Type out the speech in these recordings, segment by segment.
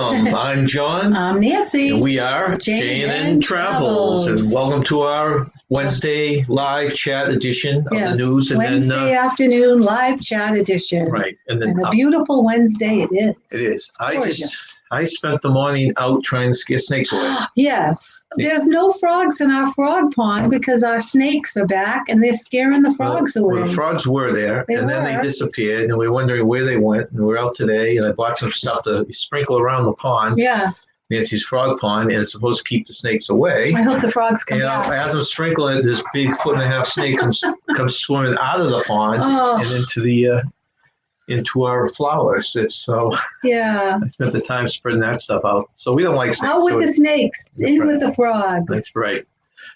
Welcome. I'm John. I'm Nancy. And we are J&N Travels. And welcome to our Wednesday live chat edition of the news. And Wednesday afternoon live chat edition. Right. And a beautiful Wednesday it is. It is. I spent the morning out trying to scare snakes away. Yes. There's no frogs in our frog pond because our snakes are back and they're scaring the frogs away. Well, the frogs were there, then they disappeared, and we were wondering where they went. And we're out today, and I bought some stuff to sprinkle around the pond. Yeah. Nancy's frog pond, and it's supposed to keep the snakes away. I hope the frogs come back. As I'm sprinkling it, this big 1.5-foot snake comes swimming out of the pond and into our flowers. I spent the time spreading that stuff out. So we don't like snakes. Out with the snakes, with the frogs. That's right.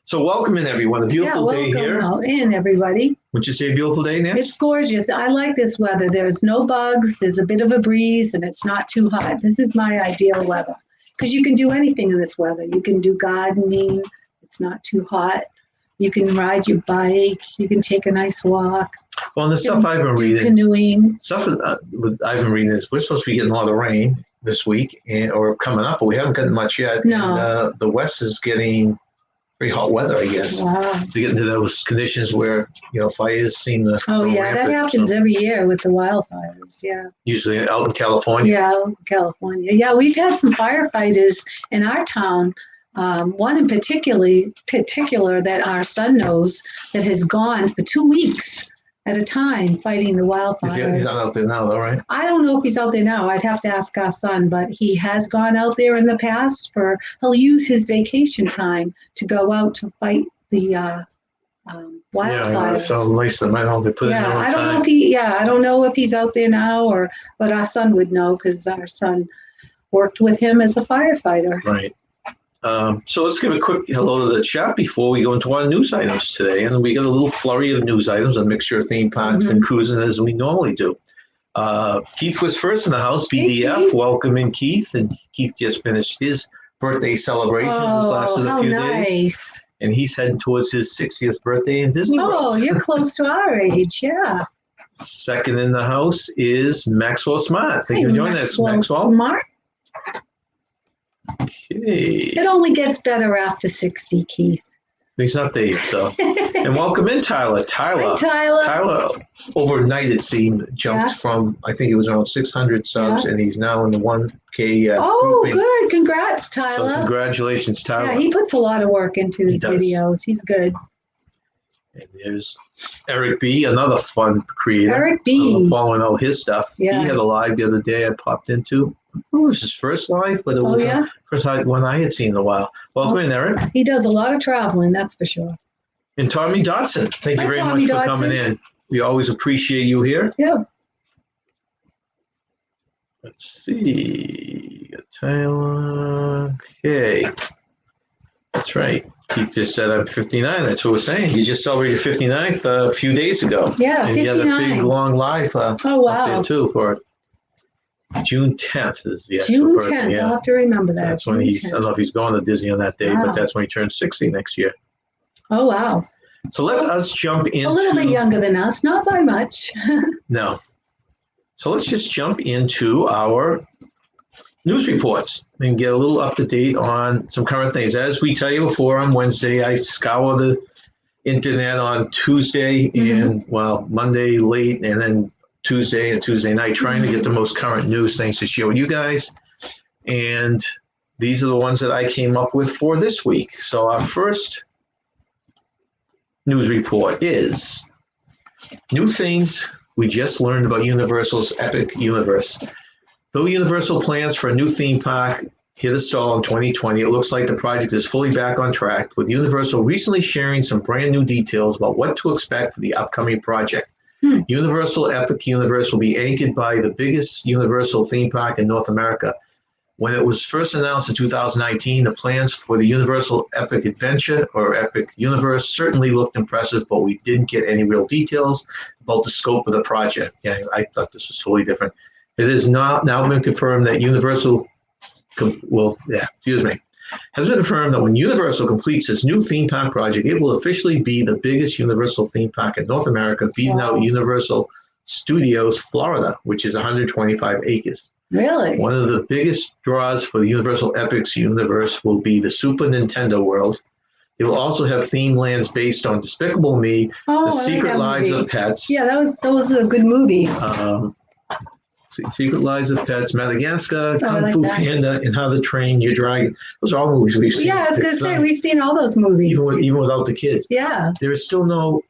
So welcome in, everyone. A beautiful day here. Welcome in, everybody. Would you say a beautiful day, Nancy? It's gorgeous. I like this weather. There's no bugs. There's a bit of a breeze, and it's not too hot. This is my ideal weather because you can do anything in this weather. You can do gardening. It's not too hot. You can ride your bike. You can take a nice walk. Well, and the stuff I've been reading, canoeing. Stuff I've been reading is we're supposed to be getting a lot of rain this week or coming up, but we haven't gotten much yet. No. And, the West is getting pretty hot weather, I guess. Wow. To get into those conditions where fires seem to. Oh yeah, that happens every year with the wildfires. Yeah. Usually out in California. Yeah, out in California. Yeah, we've had some firefighters in our town. One in particular that our son knows that has gone for 2 weeks at a time fighting the wildfires. He's not out there now, though, right? I don't know if he's out there now. I'd have to ask our son, but he has gone out there in the past. He'll use his vacation time to go out to fight the wildfires. Yeah, it sounds nice. I don't I don't know if he's out there now but our son would know because our son worked with him as a firefighter. Right. So let's give a quick hello to the chat before we go into our news items today. And we got a little flurry of news items, a mixture of theme parks and cruising as we normally do. Keith was first in the house, BDF. Hey, Keith. Welcome in, Keith. And Keith just finished his birthday celebration. It lasted a few days. And he's heading towards his 60th birthday in Disney World. Oh, you're close to our age, yeah. Second in the house is Maxwell Smart. Thank you for joining us, Maxwell. Smart. Okay. It only gets better after 60, Keith. He's not there yet, though. And welcome in, Tyler. Hi, Tyler. Tyler, overnight, it seemed, jumped from, I think it was around 600 subs, and he's now in the 1K grouping. Good. Congrats, Tyler. So congratulations, Tyler. Yeah, he puts a lot of work into his videos. He's good. And there's Eric B., another fun creator. Eric B. I'm following all his stuff. Yeah. He had a live the other day I popped into. It was his first live, but it was the first one I had seen in a while. Welcome in, Eric. He does a lot of traveling, that's for sure. And Tommy Dodson, thank you very much for coming in. We always appreciate you here. Yeah. Let's see. Tyler. Okay. That's right. Keith just said I'm 59. That's what we're saying. You just celebrated 59th a few days ago. Yeah, and 59. You had a big, long live up there, too, for June 10th is the June birthday. 10th. I'll have to remember that. That's when I don't know if he's going to Disney on that day, but that's when he turns 60 next year. Oh, wow. So let us jump into... A little bit younger than us, not by much. No. So let's just jump into our news reports and get a little up to date on some current things. As we tell you before, on Wednesday, I scour the internet on Tuesday and, Monday late, and then Tuesday and Tuesday night, trying to get the most current news things to share with you guys. And these are the ones that I came up with for this week. So our first news report is new things we just learned about Universal's Epic Universe. Though Universal plans for a new theme park hit a stall in 2020, it looks like the project is fully back on track, with Universal recently sharing some brand new details about what to expect for the upcoming project. Universal Epic Universe will be anchored by the biggest Universal theme park in North America. When it was first announced in 2019, the plans for the Universal Epic Adventure or Epic Universe certainly looked impressive, but we didn't get any real details about the scope of the project. Yeah, I thought this was totally different. It has now been confirmed that has been confirmed that when Universal completes its new theme park project, it will officially be the biggest Universal theme park in North America, beating out Universal Studios Florida, which is 125 acres. Really? One of the biggest draws for the Universal Epics universe will be the Super Nintendo world. It will also have theme lands based on Despicable Me, Oh, The I like Secret that Lives movie. of Pets. Yeah, those are good movies. Secret Lives of Pets, Madagascar, Oh, I Kung like Fu that. Panda, and How to Train Your Dragon. Those are all movies we've seen. Yeah, I was going to It's say, not- we've seen all those movies. even without the kids. Yeah. There is still no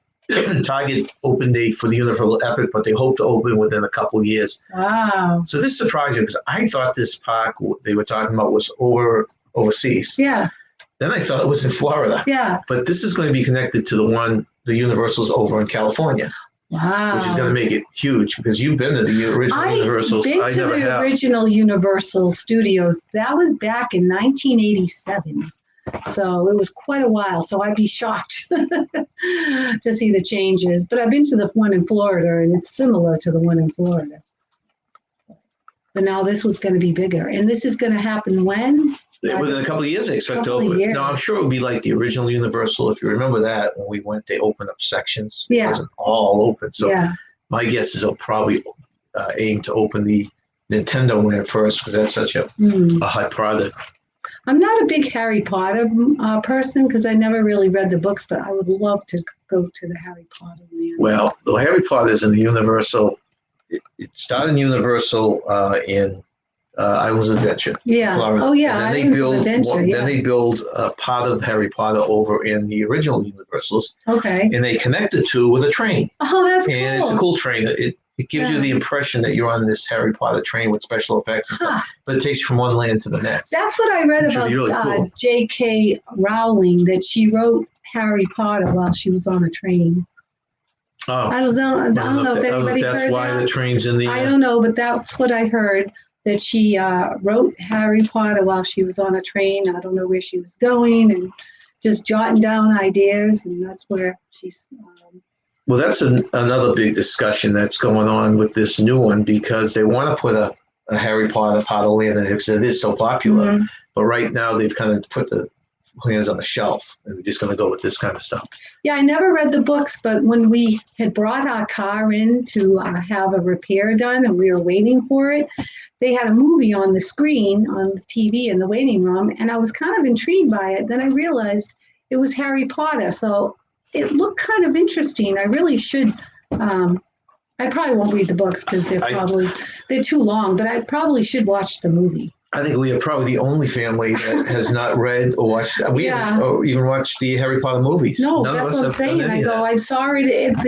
target open date for the Universal Epic, but they hope to open within a couple of years. Wow. So this surprised me because I thought this park they were talking about was overseas. Yeah. Then I thought it was in Florida. Yeah. But this is going to be connected to the Universal's over in California. Wow. Which is going to make it huge because you've been to the original Universals. I've been to the original Universal Studios. That was back in 1987. So it was quite a while. So I'd be shocked to see the changes. But I've been to the one in Florida, and it's similar to the one in Florida. But now this was going to be bigger. And this is going to happen when? Within a couple of years, they expect to open. No, I'm sure it would be like the original Universal. If you remember that, when we went, they opened up sections. It wasn't all open. So my guess is they'll probably aim to open the Nintendo land first because that's such a hot product. I'm not a big Harry Potter person because I never really read the books, but I would love to go to the Harry Potter land. Well, the Harry Potter is in the Universal. It started in Universal in Islands of Adventure. Yeah. Florida. Oh, yeah. And then they build part of Harry Potter over in the original Universals. Okay. And they connect the two with a train. Oh, that's cool. And it's a cool train. It gives you the impression that you're on this Harry Potter train with special effects and stuff, but it takes you from one land to the next. That's what I read about really cool. J.K. Rowling, that she wrote Harry Potter while she was on a train. Oh, I don't know if anybody heard that's why that. the train's in the. I don't know, but that's what I heard. That she wrote Harry Potter while she was on a train. I don't know where she was going, and just jotting down ideas, and that's where she's. Well, that's another big discussion that's going on with this new one because they want to put a Harry Potter part of land in it because it is so popular. Mm-hmm. But right now they've kind of put the plans on the shelf and they're just going to go with this kind of stuff. Yeah, I never read the books, but when we had brought our car in to have a repair done and we were waiting for it, they had a movie on the screen on the TV in the waiting room, and I was kind of intrigued by it. Then I realized it was Harry Potter, so it looked kind of interesting. I really should. I probably won't read the books because they're too long, but I probably should watch the movie. I think we are probably the only family that has not read or watched. We haven't or even watched the Harry Potter movies. No, that's what I'm saying. I go, I saw it at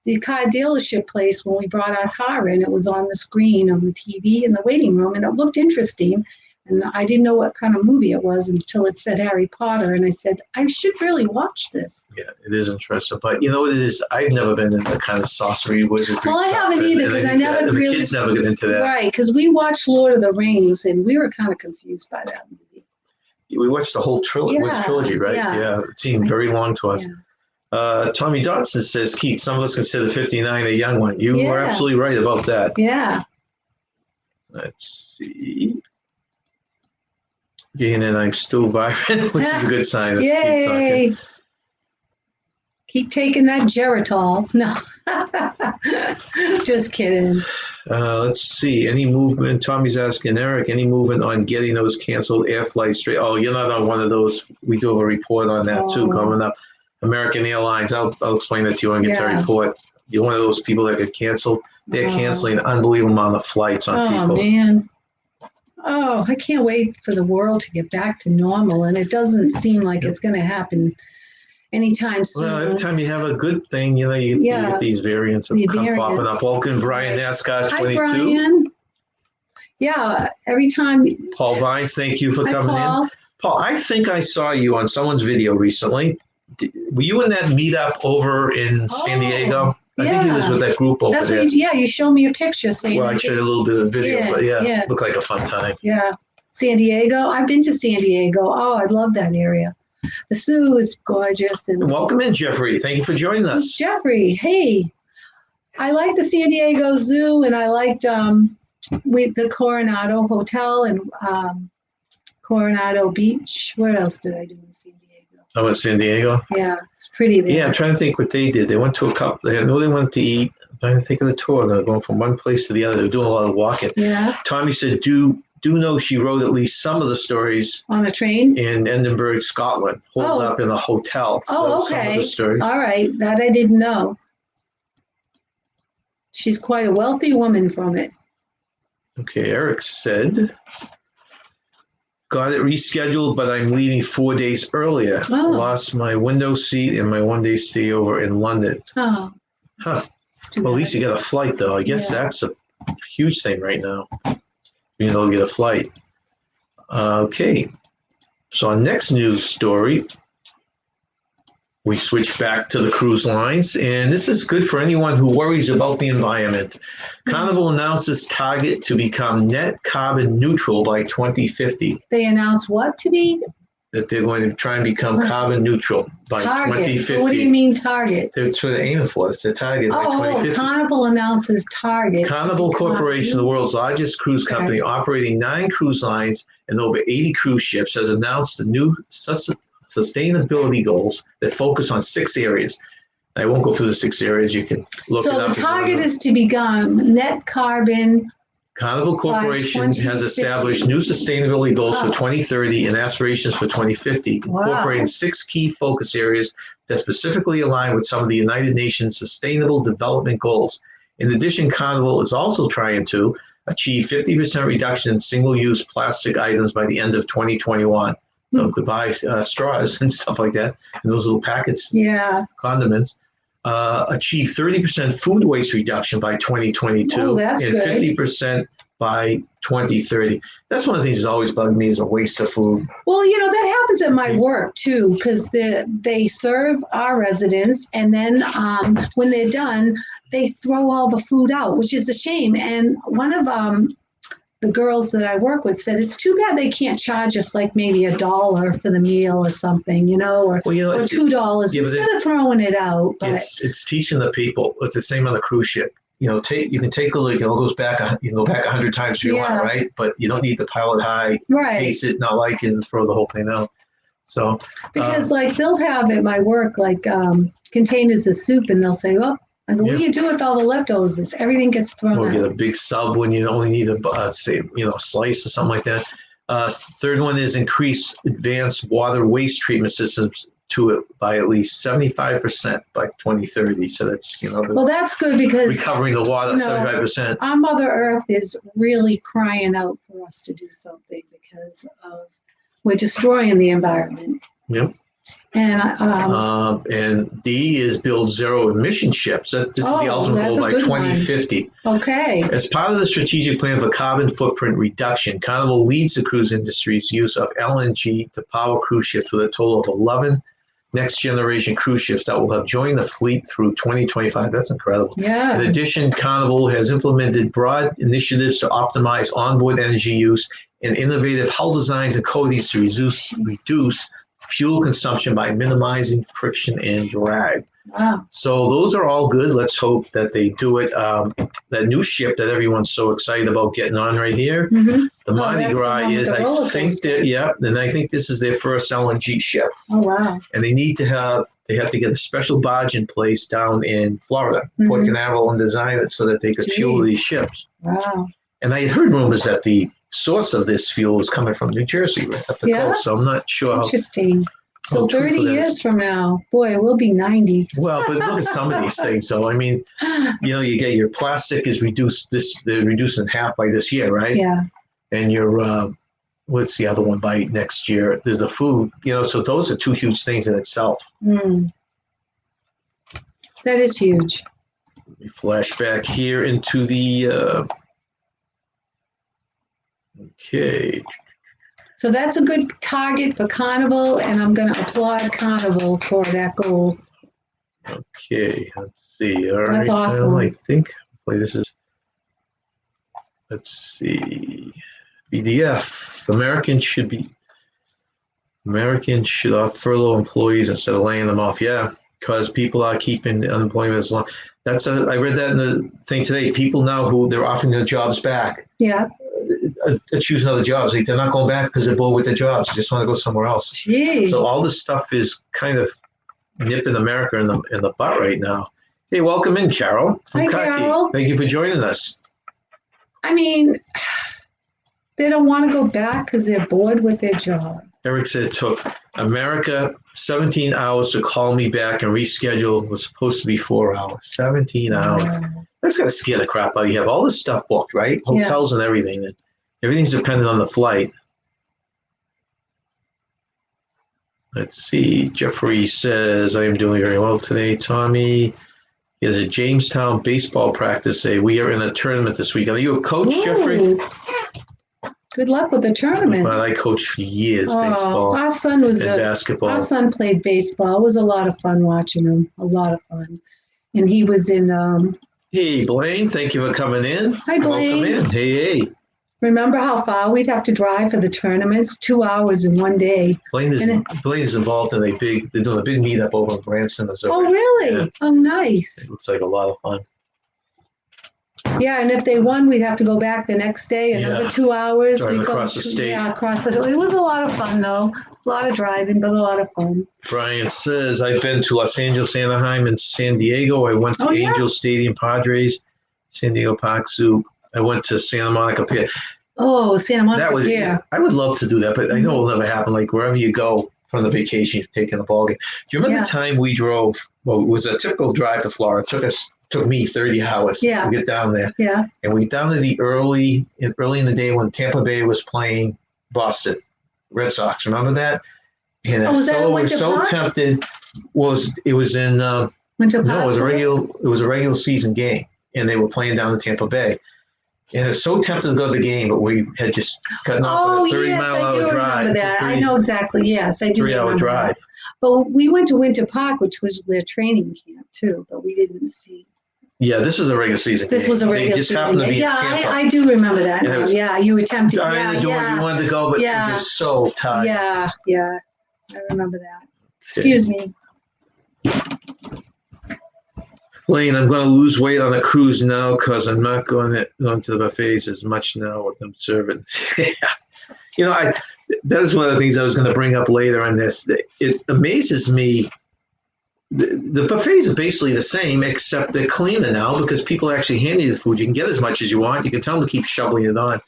the car dealership place when we brought our car in. It was on the screen on the TV in the waiting room, and it looked interesting. And I didn't know what kind of movie it was until it said Harry Potter, and I said, I should really watch this. Yeah, it is interesting. But you know what it is? I've never been in the kind of sorcery wizardry. Well, I haven't either because I never really. The kids never get into that. Right, because we watched Lord of the Rings, and we were kind of confused by that movie. We watched the whole trilogy, right? Yeah, it seemed very long to us. Yeah. Tommy Dodson says, Keith, some of us consider 59 a young one. You were absolutely right about that. Yeah. Let's see. J&N, I'm still vibrant, which is a good sign. Let's Yay! Keep taking that Geritol. No. Just kidding. Let's see. Any movement? Tommy's asking Eric, any movement on getting those canceled air flights straight? Oh, you're not on one of those. We do have a report on that too coming up. American Airlines. I'll explain that to you and get to a report. You're one of those people that get canceled. They're canceling an unbelievable amount of flights on people. Oh, man. Oh, I can't wait for the world to get back to normal, and it doesn't seem like it's going to happen anytime soon. Well, every time you have a good thing, you get these variants that come popping up. Welcome, Brian NASCAR 22. Hi, Brian. Yeah, every time. Paul Vines, thank you for coming in. Paul, I think I saw you on someone's video recently. Were you in that meetup over in San Diego? I think he was with that group over there. You showed me a picture saying. Well, I showed a little bit of video, but it looked like a fun time. Yeah. San Diego. I've been to San Diego. Oh, I love that area. The zoo is gorgeous. And welcome in, Jeffrey. Thank you for joining us. Jeffrey, hey. I like the San Diego Zoo, and I liked the Coronado Hotel and Coronado Beach. What else did I do in San Diego? Oh, in San Diego? Yeah, it's pretty there. Yeah, I'm trying to think what they did. They went to a couple. They wanted to eat, trying to think of the tour. They're going from one place to the other. They're doing a lot of walking. Yeah. Tommy said, do know she wrote at least some of the stories On a train? in Edinburgh, Scotland, holed up in a hotel. So some of Okay. the stories. All right. That I didn't know. She's quite a wealthy woman from it. Okay, Eric said, got it rescheduled, but I'm leaving 4 days earlier. Oh. Lost my window seat and my one-day stay over in London. Oh. Huh. It's too Well, at bad. least you got a flight, though. I guess that's a huge thing right now. Being able to get a flight. Okay. So our next news story, we switch back to the cruise lines, and this is good for anyone who worries about the environment. Carnival announces target to become net carbon neutral by 2050. They announced what to be? That they're going to try and become carbon neutral by Target. 2050. What do you mean target? That's what they're aiming for. It's a target by 2050. Carnival announces target. Carnival Corporation, the world's largest cruise company, operating 9 cruise lines and over 80 cruise ships, has announced the new sustainability goals that focus on 6 areas. I won't go through the 6 areas. You can look it up. So the target is to become net carbon. Carnival Corporation has established new sustainability goals for 2030 and aspirations for 2050, incorporating 6 key focus areas that specifically align with some of the United Nations Sustainable Development Goals. In addition, Carnival is also trying to achieve 50% reduction in single-use plastic items by the end of 2021. So goodbye straws and stuff like that, and those little packets, condiments. Achieve 30% food waste reduction by 2022 and 50% by 2030. That's one of the things that's always bugged me is a waste of food. Well, that happens at my work too, because they serve our residents, and then when they're done, they throw all the food out, which is a shame. And one of the girls that I work with said it's too bad they can't charge us like maybe $1 for the meal or something, or $2 instead of throwing it out. But it's teaching the people. It's the same on the cruise ship. You can take a look. It goes back. You can go back 100 times if you want, right? But you don't need to pile it high, taste it, not like it, and throw the whole thing out. So because they'll have at my work containers of soup, and they'll say, "Well, what do you do with all the leftovers? Everything gets thrown out." Or get a big sub when you only need a slice or something like that. Third one is increase advanced water waste treatment systems to it by at least 75% by 2030. So that's well, that's good because recovering the water 75%. Our Mother Earth is really crying out for us to do something because we're destroying the environment. Yep. And D is build zero emission ships. This is the ultimate goal by 2050. Okay. As part of the strategic plan for carbon footprint reduction, Carnival leads the cruise industry's use of LNG to power cruise ships with a total of 11 next generation cruise ships that will have joined the fleet through 2025. That's incredible. Yeah. In addition, Carnival has implemented broad initiatives to optimize onboard energy use and innovative hull designs and coatings to reduce fuel consumption by minimizing friction and drag. Wow. So those are all good. Let's hope that they do it. That new ship that everyone's so excited about getting on right here, the Mardi Gras is, I think and I think this is their first LNG ship. Oh, wow. And they have to get a special barge in place down in Florida, Port Canaveral, and design it so that they could fuel these ships. Wow. And I had heard rumors that the source of this fuel is coming from New Jersey, right up the coast. So I'm not sure. Interesting. So 30 years from now, boy, we'll be 90. Well, but look at some of these things. So, I mean, you get your plastic is reduced. They're reduced in half by this year, right? Yeah. And your, what's the other one by next year? There's the food, so those are 2 huge things in itself. That is huge. Let me flash back here into the, okay. So that's a good target for Carnival, and I'm going to applaud Carnival for that goal. Okay, let's see. All right. That's awesome. I think this is, let's see. BDF. Americans should furlough employees instead of laying them off. Yeah, because people are keeping unemployment as long. I read that in the thing today. People now who they're offering their jobs back. Yeah. Choose other jobs. They're not going back because they're bored with their jobs. They just want to go somewhere else. Jeez. So all this stuff is kind of nipping America in the butt right now. Hey, welcome in, Carol. Hi, Carol. Thank you for joining us. I mean, they don't want to go back because they're bored with their job. Eric said it took America 17 hours to call me back and reschedule. It was supposed to be 4 hours. 17 hours. That's got to scare the crap out of you. You have all this stuff booked, right? Hotels and everything. Everything's dependent on the flight. Let's see. Jeffrey says, I am doing very well today. Tommy, he has a Jamestown baseball practice day. We are in a tournament this week. Are you a coach, Jeffrey? Good luck with the tournament. Well, I coached for years baseball our son was and basketball. Our son played baseball. It was a lot of fun watching him. A lot of fun. And he was in Hey, Blaine, thank you for coming in. Hi, Blaine. Welcome in. Hey. Remember how far we'd have to drive for the tournaments? 2 hours in one day. Blaine is involved in they're doing a big meetup over in Branson, Missouri. Oh, really? Yeah. Oh, nice. It looks like a lot of fun. Yeah, and if they won, we'd have to go back the next day, another 2 hours. Driving across the state. Yeah, it was a lot of fun, though. A lot of driving, but a lot of fun. Brian says, I've been to Los Angeles, Anaheim, and San Diego. I went to Angel Stadium, Padres, San Diego Park Zoo. I went to Santa Monica Pier. Oh, Santa Monica Pier. I would love to do that, but I know it'll never happen. Like wherever you go from the vacation, you're taking a ball game. Do you remember the time we drove? Well, it was a typical drive to Florida. It took me 30 hours to get down there. Yeah. And we got down to the early in the day when Tampa Bay was playing Boston Red Sox. Remember that? And we're so tempted. It was in Winter Park? No, it was a regular season game, and they were playing down in Tampa Bay. And it was so tempted to go to the game, but we had just gotten off with a 30-mile-hour drive. Remember that. I know exactly. Yes, I do. 3-hour drive. That. But we went to Winter Park, which was their training camp too, but we didn't see. Yeah, this was a regular season game. This was a regular season game. Happened to be I do remember that now. Yeah, you attempted. You wanted to go, but you were so tired. Yeah. I remember that. Excuse me. Lane, I'm going to lose weight on the cruise now because I'm not going to the buffets as much now with them serving. That is one of the things I was going to bring up later on this. It amazes me. The buffets are basically the same, except they're cleaner now because people actually hand you the food. You can get as much as you want. You can tell them to keep shoveling it on.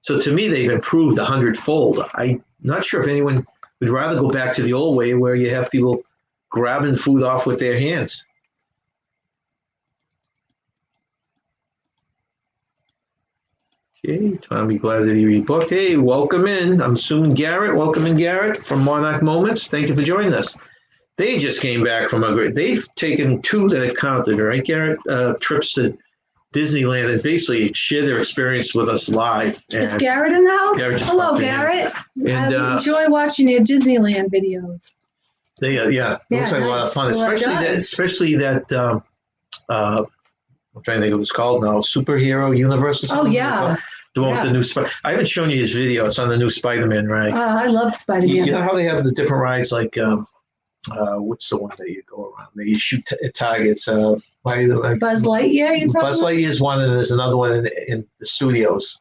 So to me, they've improved 100-fold. I'm not sure if anyone would rather go back to the old way where you have people grabbing food off with their hands. Okay, Tommy, glad that he rebooked. Hey, welcome in. I'm assuming Garrett. Welcome in, Garrett, from Monarch Moments. Thank you for joining us. They just came back from they've taken 2 that I've counted, right, Garrett? Trips to Disneyland and basically share their experience with us live. Is Garrett in the house? Hello, Garrett. And I enjoy watching your Disneyland videos. It looks like a lot of fun, especially that I'm trying to think of what it's called now, Superhero Universe or something. Oh, yeah. The one with the new Spider. I haven't shown you his video. It's on the new Spider-Man ride. I loved Spider-Man. You know how they have the different rides, like what's the one that you go around? They shoot targets. Buzz Lightyear, you talking Buzz Lightyear is one, and there's another one in the studios.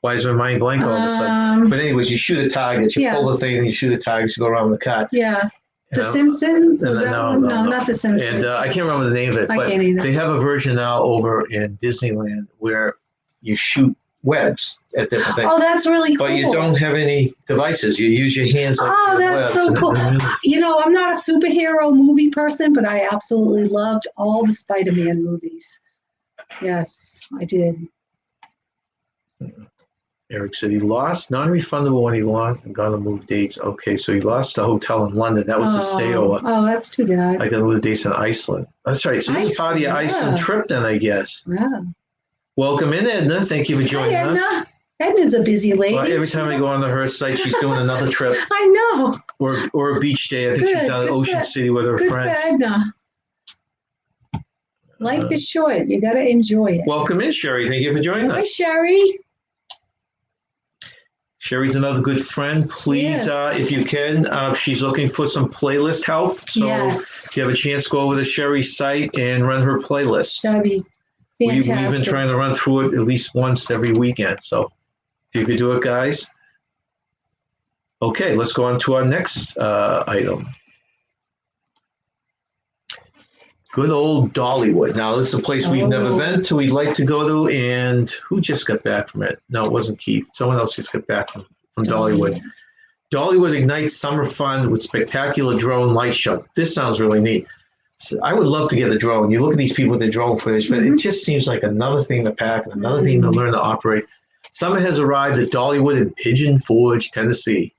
Why is my mind blank all of a sudden? But anyways, you shoot a target. You pull the thing, and you shoot the targets. You go around the cart. Yeah. The Simpsons? Was that one? No, not the Simpsons. And I can't remember the name of it, but they have a version now over in Disneyland where you shoot webs at different things. Oh, that's really cool. But you don't have any devices. You use your hands. That's so cool. I'm not a superhero movie person, but I absolutely loved all the Spider-Man movies. Yes, I did. Eric said he lost, non-refundable when he lost and got to move dates. Okay, so he lost the hotel in London. That was the stayover. Oh, that's too bad. I got to move the dates in Iceland. That's right. So this is part of your Iceland trip then, I guess. Yeah. Welcome in, Edna. Thank you for joining us. Edna's a busy lady. Well, every time I go onto her site, she's doing another trip. I know. Or a beach day. I think she's down at Ocean City with her friends. Good for Edna. Life is short. You got to enjoy it. Welcome in, Sherry. Thank you for joining us. Hi, Sherry. Sherry's another good friend. Please, if you can, she's looking for some playlist help. So if you have a chance, go over to Sherry's site and run her playlist. That'd be fantastic. We've been trying to run through it at least once every weekend. So if you could do it, guys. Okay, let's go on to our next item. Good old Dollywood. Now, this is a place we've never been to. We'd like to go to. And who just got back from it? No, it wasn't Keith. Someone else just got back from Dollywood. Dollywood ignites summer fun with spectacular drone light show. This sounds really neat. So I would love to get a drone. You look at these people with their drone footage, but it just seems like another thing to pack, another thing to learn to operate. Summer has arrived at Dollywood in Pigeon Forge, Tennessee.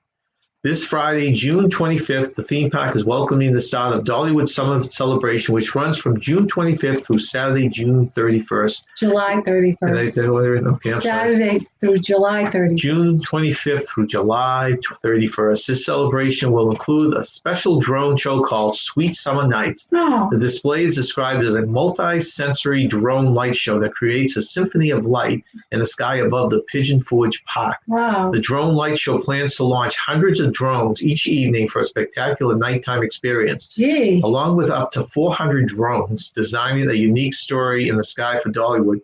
This Friday, June 25th, the theme park is welcoming the start of Dollywood Summer Celebration, which runs from June 25th through Saturday, June 31st. July 31st. Okay, Saturday through July 31st. June 25th through July 31st. This celebration will include a special drone show called Sweet Summer Nights. Oh, The display is described as a multi-sensory drone light show that creates a symphony of light in the sky above the Pigeon Forge Park. wow. The drone light show plans to launch hundreds of drones each evening for a spectacular nighttime experience. Gee. Along with up to 400 drones designing a unique story in the sky for Dollywood,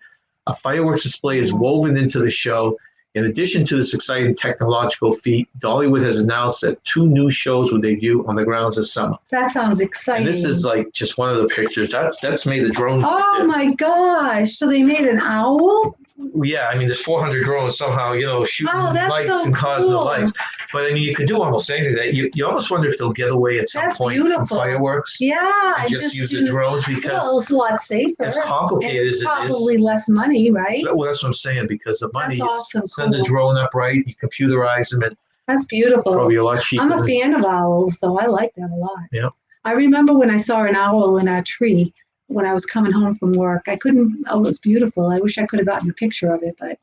a fireworks display is woven into the show. In addition to this exciting technological feat, Dollywood has announced that 2 new shows will debut on the grounds this summer. That sounds exciting. And this is like just one of the pictures. That's made the drones. Oh my gosh. So they made an owl? Yeah, I mean, there's 400 drones somehow, shooting that's lights so and causing the cool. lights. But I mean, you could do almost anything. That you almost wonder if they'll get away at some That's point from beautiful. fireworks. Yeah. And just use the drones Well, because it's a lot safer. as complicated as It's it probably is. less money, right? Well, that's what I'm saying, because the money That's is awesome, send the cool. drone up right, you computerize them, and That's beautiful. probably a lot cheaper. I'm a than- fan of owls, so I like that a lot. Yeah. I remember when I saw an owl in our tree when I was coming home from work. It was beautiful. I wish I could have gotten a picture of it, but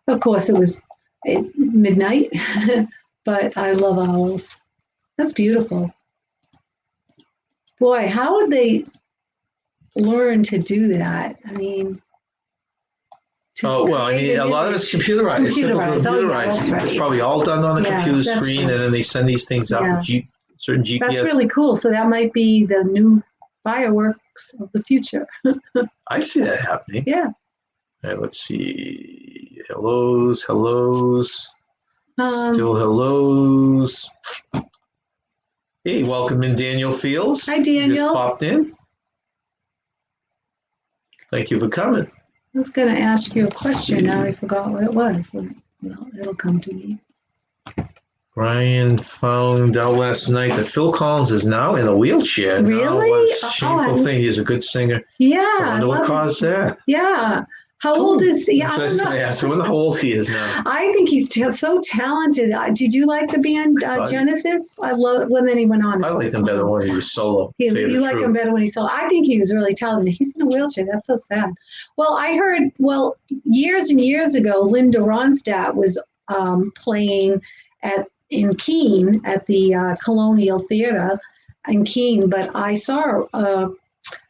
of course it was at midnight. But I love owls. That's beautiful. Boy, how would they learn to do that? I mean, Oh, well, I mean, a lot of it's computerized. It's typical Computerized. Oh, yeah, that's right. It's probably all done on the Yeah, computer that's screen, true. and then they send these things out Yeah. with certain GPS. That's really cool. So that might be the new fireworks of the future. I see that happening. Yeah. All right, let's see. Hellos. Um, Still hellos. Hey, welcome in, Daniel Fields. Hi, You Daniel. just popped in. Thank you for coming. I was going to ask you a question. Now I forgot what it was. Well, it'll come to me. Brian found out last night that Phil Collins is now in a wheelchair. Really? Now, what a Oh, shameful I- thing. He's a good singer. Yeah. I wonder what love caused his- that. Yeah. How old is he? I don't know. I wonder how old he is now. I think he's so talented. Did you like the band Genesis? I love when then he went on. I liked him better when he was solo. to tell You the like him truth. better when he saw. I think he was really talented. He's in a wheelchair. That's so sad. Well, I heard. Well, years and years ago, Linda Ronstadt was playing in Keene at the Colonial Theater in Keene. But I saw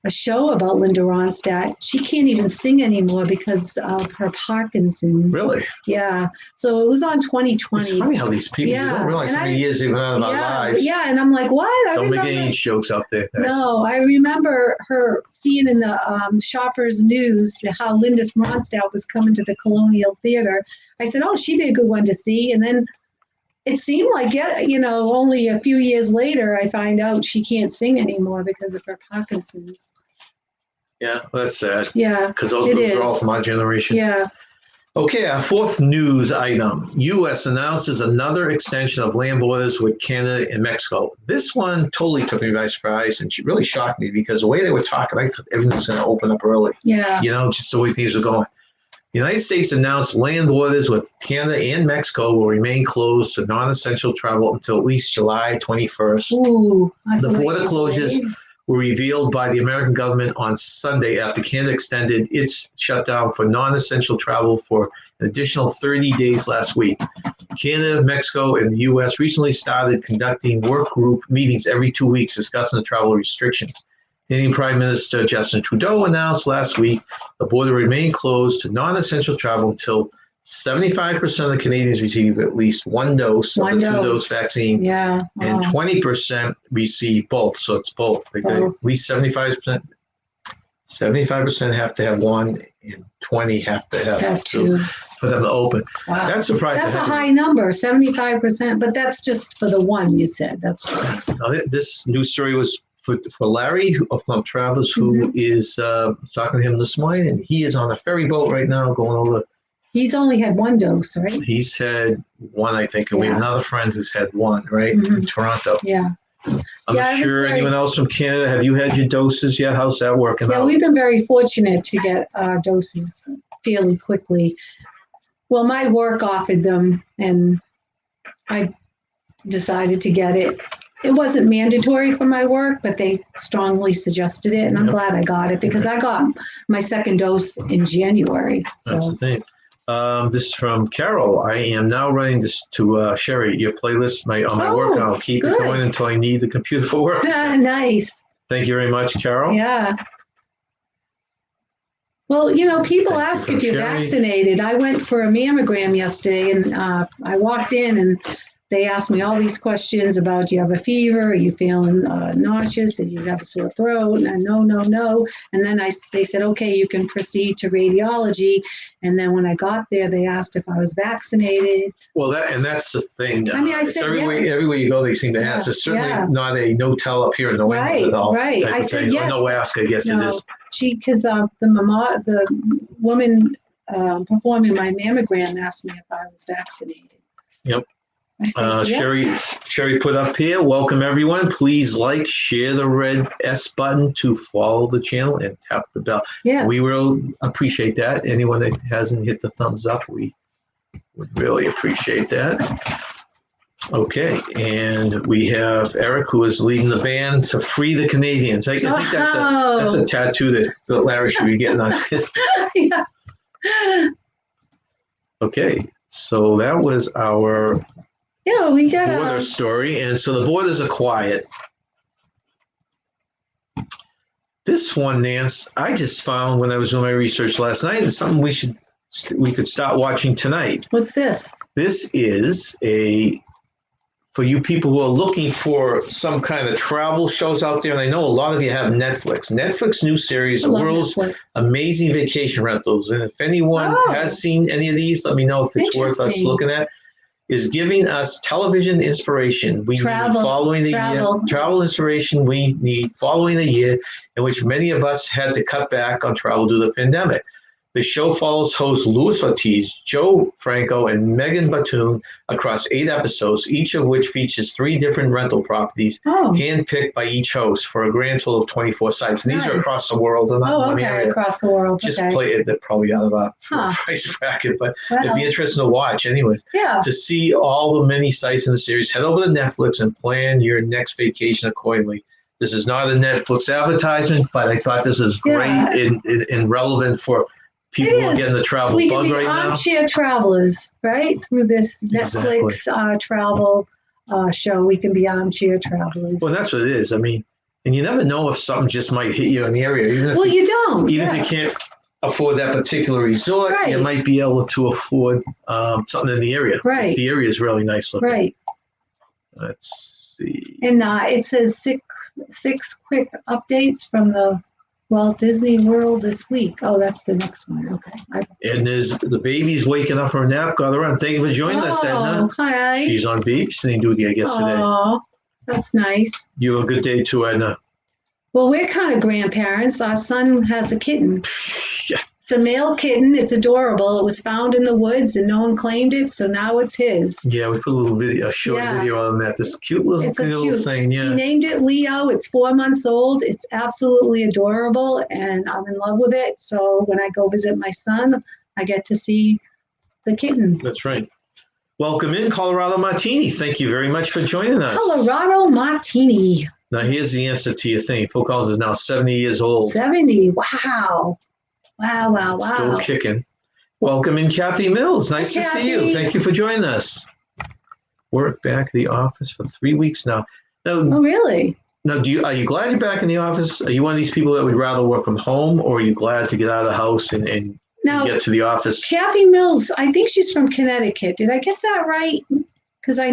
a show about Linda Ronstadt. She can't even sing anymore because of her Parkinson's. Really? Yeah. So it was on It's 2020. funny how these people, you Yeah, don't realize and how many years they've been out of our lives. Yeah, and I'm like, what? I Don't make remember. any jokes out there. No, I remember her seeing in the Shoppers News how Linda Ronstadt was coming to the Colonial Theater. I said, oh, she'd be a good one to see. And then it seemed like, only a few years later, I find out she can't sing anymore because of her Parkinson's. Yeah, well, that's sad. Yeah, Because those it are all is. from our generation. yeah. Okay, our fourth news item. U.S. announces another extension of land borders with Canada and Mexico. This one totally took me by surprise, and it really shocked me because the way they were talking, I thought everything was going to open up early. Yeah. Just the way things were going. The United States announced land borders with Canada and Mexico will remain closed to non-essential travel until at least July 21st. Ooh. that's The a border ways closures away. were revealed by the American government on Sunday after Canada extended its shutdown for non-essential travel for an additional 30 days last week. Canada, Mexico, and the U.S. recently started conducting work group meetings every 2 weeks discussing the travel restrictions. Canadian Prime Minister Justin Trudeau announced last week the border remained closed to non-essential travel until 75% of Canadians receive at least one dose of the two-dose vaccine, Yeah. and 20% receive both. So it's both. They got Both. at least 75%. 75% have to have one, and 20 have to have two for them to open. Wow. That's surprising. That's a high number, 75%, but that's just for the one you said. That's true. Now, this news story was for Larry of Clump Travels, who is talking to him this morning, and he is on a ferry boat right now going over. He's only had one dose, right? He's had one, I think, and we have another friend who's had one, right, in Toronto. Yeah. I'm not sure anyone else from Canada. Have you had your doses yet? How's that working out? Yeah, we've been very fortunate to get our doses fairly quickly. Well, my work offered them, and I decided to get it. It wasn't mandatory for my work, but they strongly suggested it, and I'm glad I got it because I got my second dose in January. So. That's the thing. This is from Carol. I am now running this to Sherry, your playlist on my work, and I'll keep it going until I need the computer for work. Nice. Thank you very much, Carol. Yeah. Well, people ask if you're vaccinated. I went for a mammogram yesterday, and I walked in, and they asked me all these questions about, do you have a fever? Are you feeling nauseous? Do you have a sore throat? And no. And then they said, okay, you can proceed to radiology. And then when I got there, they asked if I was vaccinated. Well, that's the thing. I mean, I said, everywhere you go, they seem to ask. It's certainly not a no-tell up here in New England at all. Right. I said yes. No ask, I guess it is. Because the woman performing my mammogram asked me if I was vaccinated. Yep. Said, yes. Sherry put up here, welcome everyone. Please share the red S button to follow the channel and tap the bell. Yeah. We will appreciate that. Anyone that hasn't hit the thumbs up, we would really appreciate that. Okay, and we have Eric, who is leading the band to free the Canadians. I think that's a tattoo that Larry should be getting on his. Yeah. Okay, so that was our we got border story, and so the borders are quiet. This one, Nance, I just found when I was doing my research last night, is something we could start watching tonight. What's this? This is for you people who are looking for some kind of travel shows out there, and I know a lot of you have Netflix. Netflix new series, The World's Amazing Vacation Rentals, and if anyone has seen any of these, let me know if it's worth us looking at. Is giving us television inspiration. We need following the year, travel inspiration we need following the year in which many of us had to cut back on travel due to the pandemic. The show follows hosts Louis Ortiz, Joe Franco, and Megan Batoon across 8 episodes, each of which features 3 different rental properties, handpicked by each host for a grand total of 24 sites. And these are across the world. Across the world. Just play it. They're probably out of our price bracket, but it'd be interesting to watch anyways. Yeah. To see all the many sites in the series, head over to Netflix and plan your next vacation accordingly. This is not a Netflix advertisement, but I thought this is great and relevant for people are getting the travel bug right now. Armchair travelers, right? Through this Netflix travel show, we can be armchair travelers. Well, that's what it is. I mean, and you never know if something just might hit you in the area. Even if you can't afford that particular resort, you might be able to afford something in the area. Right. The area is really nice looking. Right. Let's see. And it says six quick updates from the Walt Disney World this week. Oh, that's the next one. Okay. And there's the baby's waking up from her nap. Got her on. Thank you for joining us, Edna. Hi. She's on babysitting duty, I guess, today. Oh, that's nice. You have a good day too, Edna. Well, we're kind of grandparents. Our son has a kitten. Yeah. It's a male kitten. It's adorable. It was found in the woods and no one claimed it, so now it's his. Yeah, we put a short video on that. This cute little thing. Yeah. He named it Leo. It's 4 months old. It's absolutely adorable, and I'm in love with it. So when I go visit my son, I get to see the kitten. That's right. Welcome in, Colorado Martini. Thank you very much for joining us. Colorado Martini. Now, here's the answer to your thing. Phil Collins is now 70 years old. 70. Wow. Wow. Still kicking. Welcome in, Kathy Mills. Nice to see you. Thank you for joining us. We're back at the office for 3 weeks now. Oh, really? Now, are you glad you're back in the office? Are you one of these people that would rather work from home, or are you glad to get out of the house and get to the office? Kathy Mills, I think she's from Connecticut. Did I get that right? Because I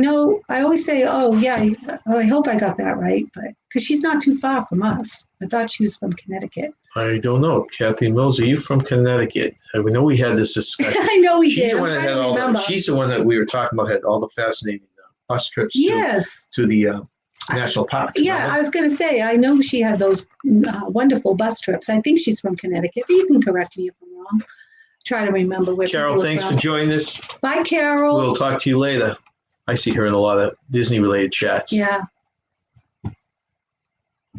always say, I hope I got that right, but because she's not too far from us. I thought she was from Connecticut. I don't know. Kathy Mills, are you from Connecticut? I know we had this discussion. I know we She's did. The one that had she's the one that we were talking about, had all the fascinating bus trips to the national park. Yeah, remember? I was going to say, I know she had those wonderful bus trips. I think she's from Connecticut, but you can correct me if I'm wrong. Try to remember where Carol, people are thanks from. for joining us. Bye, Carol. We'll talk to you later. I see her in a lot of Disney-related chats. Yeah.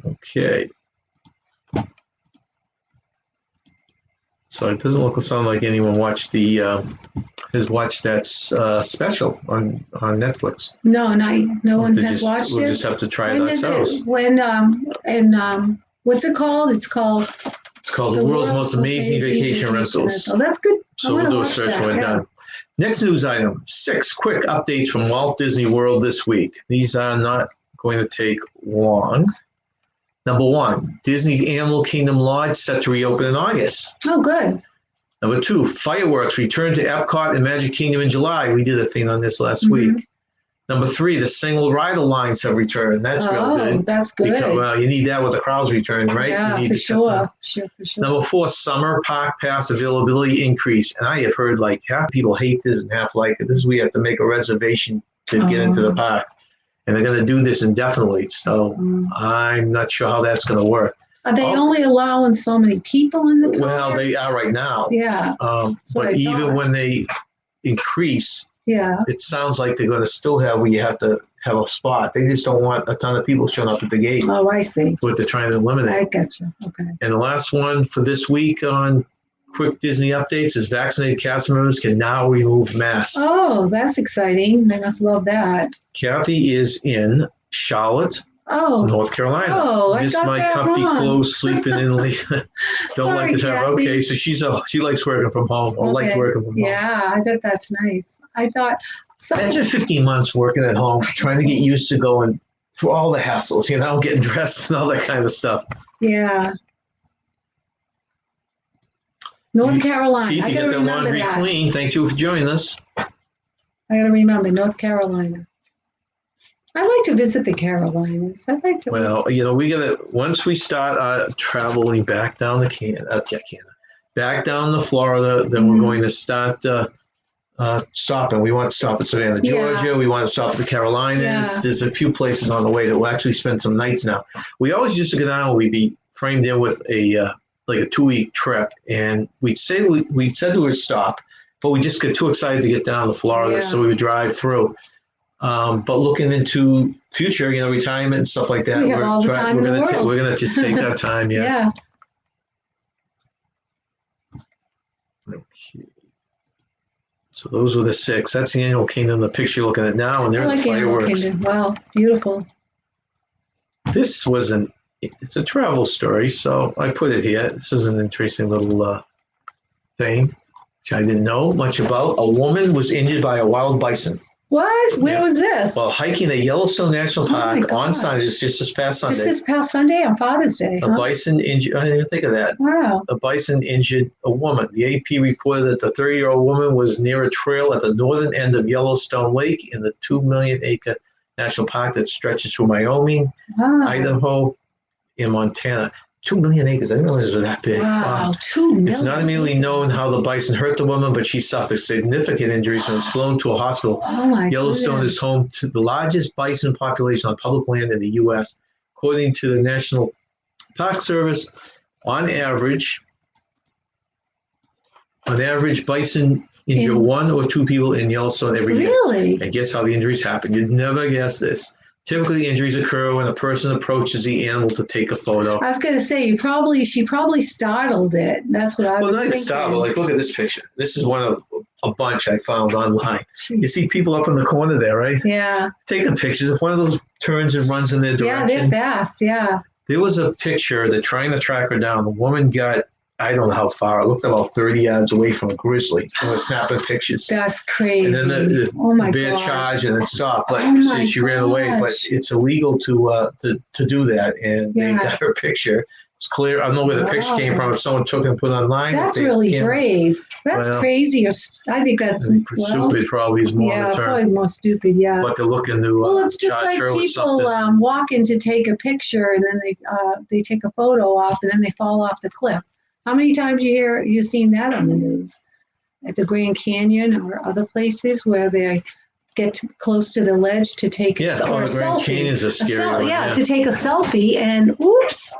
Okay. So it doesn't sound like anyone watched has watched that special on Netflix. No, no one has watched We'll it. just have to try When it does ourselves. it? What's it called? It's called The World's Most Amazing Vacation Rentals. Oh, that's good. So we'll do a search when we're done. Next news item, 6 quick updates from Walt Disney World this week. These are not going to take long. Number 1, Disney's Animal Kingdom Lodge set to reopen in August. Oh, good. Number 2, fireworks return to Epcot and Magic Kingdom in July. We did a thing on this last week. Number 3, the single rider lines have returned. That's real good. That's good. Because, you need that with the crowds returning, right? Yeah, you need for sure. Sure. Number 4, summer park pass availability increase. And I have heard like half people hate this and half like it. This is where you have to make a reservation to get into the park. And they're going to do this indefinitely. So I'm not sure how that's going to work. Are they only allowing so many people in the park? Well, they are right now. Yeah. But even when they increase, it sounds like they're going to still have where you have to have a spot. They just don't want a ton of people showing up at the gate. Oh, I see. What they're trying to eliminate. I get you. Okay. And the last one for this week on quick Disney updates is vaccinated cast members can now remove masks. Oh, that's exciting. They must love that. Kathy is in Charlotte, North Carolina. Oh, I Just got my that comfy wrong. clothes, sleeping in. Don't like to have. Kathy. Okay, so she likes working from home or likes working from home. Yeah, I bet that's nice. I thought. Imagine 15 months working at home, trying to get used to going through all the hassles, getting dressed and all that kind of stuff. Yeah. North Carolina. Keith, I you gotta get that remember laundry that. clean. Thank you for joining us. I gotta remember North Carolina. I like to visit the Carolinas. I'd like to. Well, we gotta once we start traveling back down back down to Florida, then we're going to start stopping. We want to stop at Savannah, Georgia. We want to stop at the Carolinas. Yeah. There's a few places on the way that we'll actually spend some nights now. We always used to go down. We'd be framed in with a 2-week trip, and we said we would stop, but we just get too excited to get down to Florida, so we would drive through. But looking into future, retirement and stuff like that, We have all the time in the world. We're gonna just take that time. Yeah. Okay. So those were the 6. That's the Animal Kingdom. The picture you're looking at now, and there's the Animal fireworks. Kingdom. Wow, beautiful. This was it's a travel story, so I put it here. This is an interesting little thing, which I didn't know much about. A woman was injured by a wild bison. What? Where was this? While hiking the Yellowstone National Park on gosh. Sunday, just this past Sunday. Just this past Sunday on Father's Day. A bison injured, I didn't even think of that. Wow. A bison injured a woman. The AP reported that the 30-year-old woman was near a trail at the northern end of Yellowstone Lake in the 2 million acre national park that stretches through Wyoming, Idaho, and Montana. 2 million acres. I didn't realize it was that big. Wow, 2 million. It's not immediately known how the bison hurt the woman, but she suffered significant injuries and was flown to a hospital. Oh my Yellowstone goodness. is home to the largest bison population on public land in the U.S. According to the National Park Service, on average, bison injure 1 or 2 people in Yellowstone every year. Really? And guess how the injuries happen? You'd never guess this. Typically, injuries occur when a person approaches the animal to take a photo. I was going to say, she probably startled it. That's what I was Well, not even thinking. startled. Like, look at this picture. This is one of a bunch I found online. Jeez. You see people up in the corner there, right? Yeah. Taking pictures. If one of those turns and runs in their Yeah, direction. they're fast. Yeah. There was a picture. They're trying to track her down. The woman got, I don't know how far. It looked about 30 yards away from a grizzly. They were snapping pictures. That's crazy. And then the oh my bear God. charged and it stopped, but Oh my she ran away. But gosh. it's illegal to do that, and they got her picture. It's clear. I don't know where the picture came from. If someone took it and put it online, That's really brave. That's crazy. I think that's stupid. Probably is more the term. Probably more stupid. Yeah. But they're looking to Well, it's just charge like her with people something. walking to take a picture and then they take a photo off and then they fall off the cliff. How many times you've seen that on the news? At the Grand Canyon or other places where they close to the ledge to take Yeah, or a the Grand selfie. Canyon's a scary one. Yeah, to take a selfie, and oops,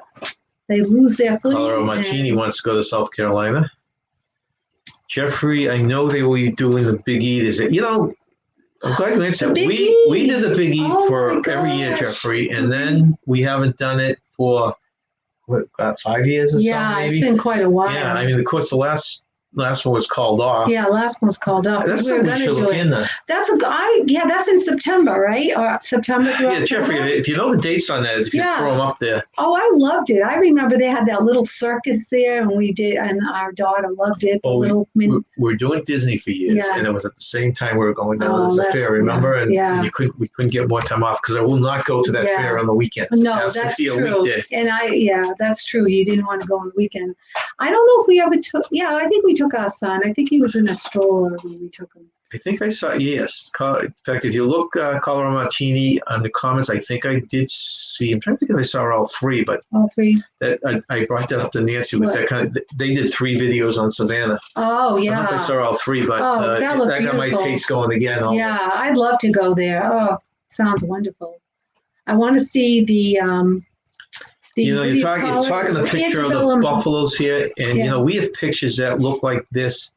they lose their footing. Colorado Martini wants to go to South Carolina. Jeffrey, I know they were doing the Big E. I'm glad you answered. We did the Big E for every year, Jeffrey, and then we haven't done it for what, 5 years or yeah, something, maybe? It's been quite a while. Yeah, I mean, of course, the last one was called off. Yeah, last one was called off. That's we were something we should look into. That's in September, right? Or September through Yeah, Jeffrey, if you know the dates on that, if you throw them up there. Oh, I loved it. I remember they had that little circus there, and we did, and our daughter loved it. We were doing Disney for years, and it was at the same time we were going down to the fair, remember? And we couldn't get more time off because I will not go to that fair on the weekend. No, that's true. And that's true. You didn't want to go on the weekend. I don't know if we ever took. Yeah, I think we took our son. I think he was in a stroller when we took him. I think I saw, yes. In fact, if you look Colorado Martini on the comments, I think I did see, I'm trying to think if I saw all three, but all three. I brought that up to Nancy. With that they did 3 videos on Savannah. Oh, yeah. I don't know if I saw all 3, but that got my taste going again. Yeah, I'd love to go there. Oh, sounds wonderful. I want to see the you're talking the picture of the buffaloes here, and we have pictures that look like this.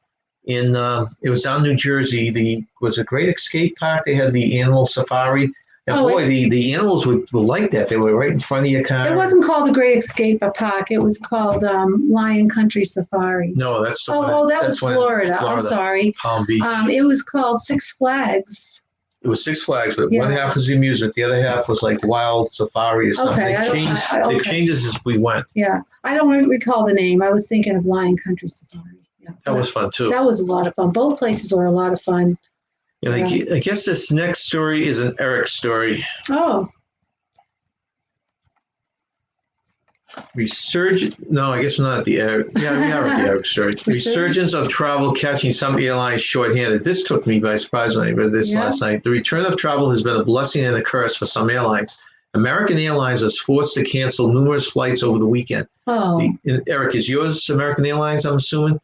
It was down in New Jersey. Was a Great Escape Park. They had the animal safari. And the animals were like that. They were right in front of your car. It wasn't called the Great Escape Park. It was called Lion Country Safari. No, that's that was Florida. I'm sorry. Palm Beach. It was called Six Flags. It was Six Flags, but one half was the amusement. The other half was like wild safari or something. They've changed as we went. Yeah, I don't recall the name. I was thinking of Lion Country Safari. Yeah, that was fun too. That was a lot of fun. Both places were a lot of fun. And I guess this next story is an Eric story. Oh. No, I guess not at the Eric. Yeah, we are at the Eric story. Resurgence of travel catching some airlines shorthanded. This took me by surprise when I read this last night. The return of travel has been a blessing and a curse for some airlines. American Airlines was forced to cancel numerous flights over the weekend. Oh. Eric, is yours American Airlines, I'm assuming?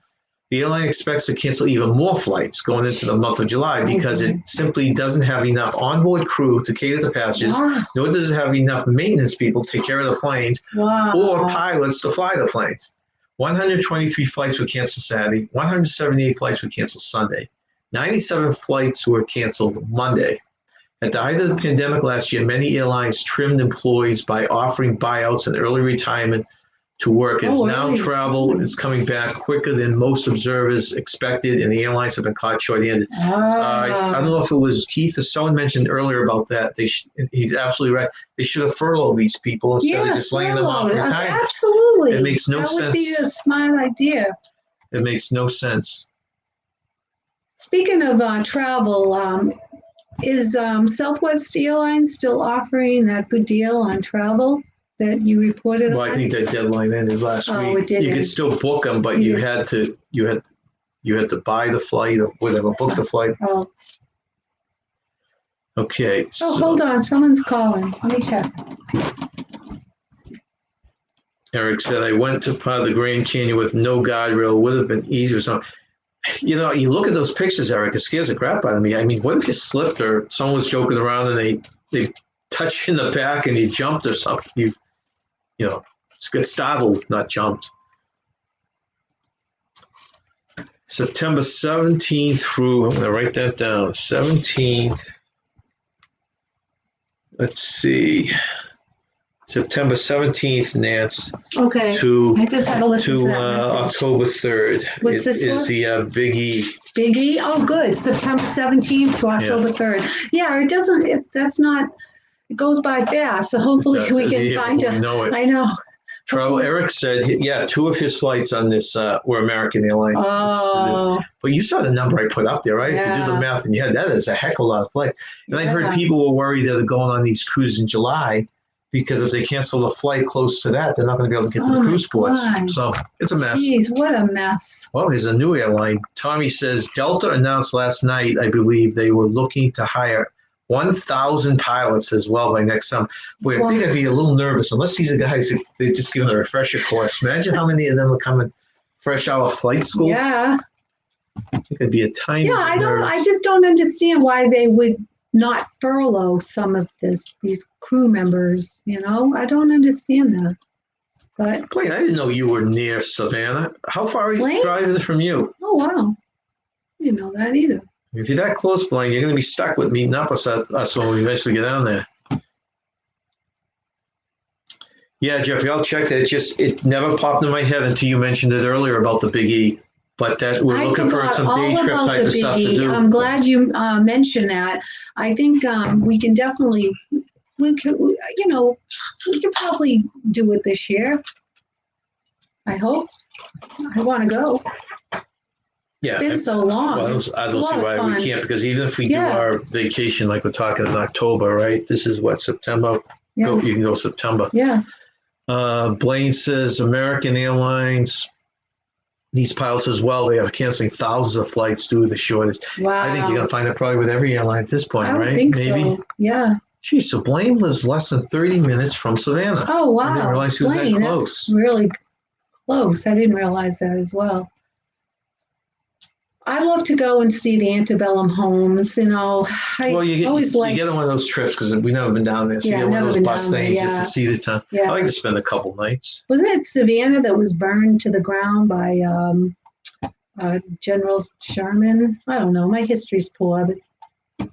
The airline expects to cancel even more flights going into the month of July because it simply doesn't have enough onboard crew to cater to passengers, nor does it have enough maintenance people to take care of the planes or pilots to fly the planes. 123 flights were canceled Saturday, 178 flights were canceled Sunday, 97 flights were canceled Monday. At the height of the pandemic last year, many airlines trimmed employees by offering buyouts and early retirement to work. As now travel is coming back quicker than most observers expected, and the airlines have been caught short-handed. I don't know if it was Keith or someone mentioned earlier about that. He's absolutely right. They should have furloughed these people instead of just laying them off retirement. Absolutely. It makes no sense. That would be a smart idea. It makes no sense. Speaking of travel, is Southwest Airlines still offering that good deal on travel that you reported on? Well, I think that deadline ended last week. It did. You could still book them, but you had to buy the flight or whatever, book the flight. Oh. Okay. Hold on, someone's calling. Let me check. Eric said, I went to part of the Grand Canyon with no guardrail. Would have been easier. So, you look at those pictures, Eric, it scares the crap out of me. I mean, what if you slipped or someone was joking around and they touched you in the back and you jumped or something? You get startled, not jumped. September 17th through, I'm going to write that down, 17th. Let's see. September 17th, Nance. Okay. I just had to listen to that October 3rd. What's this is the Big E. Big E? Oh, good. September 17th to October 3rd. Yeah, it goes by fast. So hopefully we can find it. I know. Eric said, 2 of his flights on this were American Airlines. Oh. But you saw the number I put up there, right? Yeah. If you do the math, and that is a heck of a lot of flights. And I've heard people were worried that they're going on these cruises in July because if they cancel the flight close to that, they're not going to be able to get to the cruise ports. So it's a mess. Jeez, what a mess. Well, here's a new airline. Tommy says, Delta announced last night, I believe, they were looking to hire 1,000 pilots as well by next summer. Boy, I think I'd be a little nervous unless these are guys that they're just giving a refresher course. Imagine how many of them are coming fresh out of flight school. Yeah. It could be a tiny Yeah, bit nervous. I just don't understand why they would not furlough some of these crew members, I don't understand that. But Blaine, I didn't know you were near Savannah. How far are you Blaine? driving from you? oh wow, I didn't know that either. If you're that close, Blaine, you're going to be stuck with meeting up with us when we eventually get down there. Yeah, Jeffrey, I'll check that. It never popped in my head until you mentioned it earlier about the Big E. But that we're looking for some day trip type of stuff to do. I'm glad you mentioned that. I think we can definitely, we can probably do it this year. I hope. I want to go. Yeah, It's been so long. Well, I don't see why we can't, because even if we do our vacation, like we're talking in October, right? This is what, September? Yeah. You can go September. Yeah. Blaine says American Airlines, these pilots as well, they are canceling thousands of flights due to the shortage. Wow. I think you're going to find it probably with every airline at this point, I would right? think Maybe. so. Yeah. Geez, so Blaine lives less than 30 minutes from Savannah. Oh, wow. I didn't realize he was Blaine, that close. That's really close. I didn't realize that as well. I love to go and see the antebellum homes. You always like. You get on one of those trips because we've never been down there. So you get one of those bus things just to see the town. Yeah. I like to spend a couple nights. Wasn't it Savannah that was burned to the ground by General Sherman? I don't know. My history's poor, but.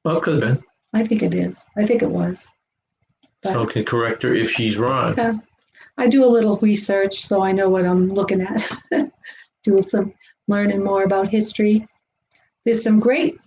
Well, it could have been. I think it is. I think it was. But, so can correct her if she's wrong. Okay. I do a little research so I know what I'm looking at. Do some learning more about history. There's some great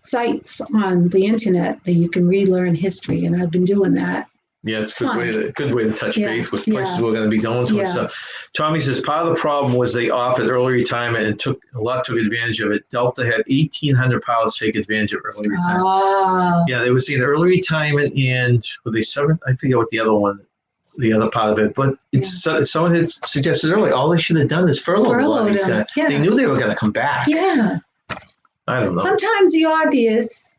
sites on the internet that you can relearn history, and I've been doing that. Yeah, it's a good way to touch base with places we're going to be going to and stuff. Tommy says part of the problem was they offered early retirement and took advantage of it. Delta had 1,800 pilots take advantage of early retirement. Yeah, they were seeing early retirement and were they seven? I forget what the other part of it, but someone had suggested earlier, all they should have done is furlough these guys. Yeah. They knew they were going to come back. Yeah. I don't know. Sometimes the obvious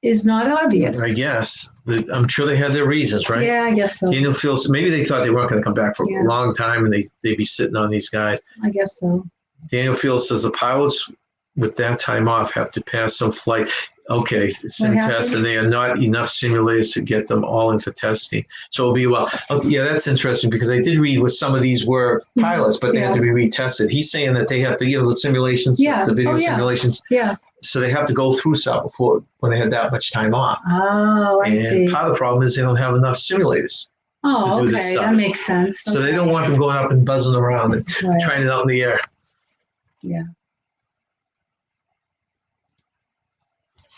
is not obvious. I guess. I'm sure they had their reasons, right? Yeah, I guess so. Daniel feels maybe they thought they weren't going to come back for a long time and they'd be sitting on these guys. I guess so. Daniel Fields says the pilots with that time off have to pass some flight. Okay, sim tests, and they are not enough simulators to get them all in for testing. So it'll be that's interesting because I did read what some of these were pilots, but they had to be retested. He's saying that they have to give the simulations, the video simulations. Yeah. So they have to go through some before when they had that much time off. Oh, I see. And part of the problem is they don't have enough simulators. Oh, okay, that makes sense. So they don't want them going up and buzzing around and trying it out in the air. Yeah.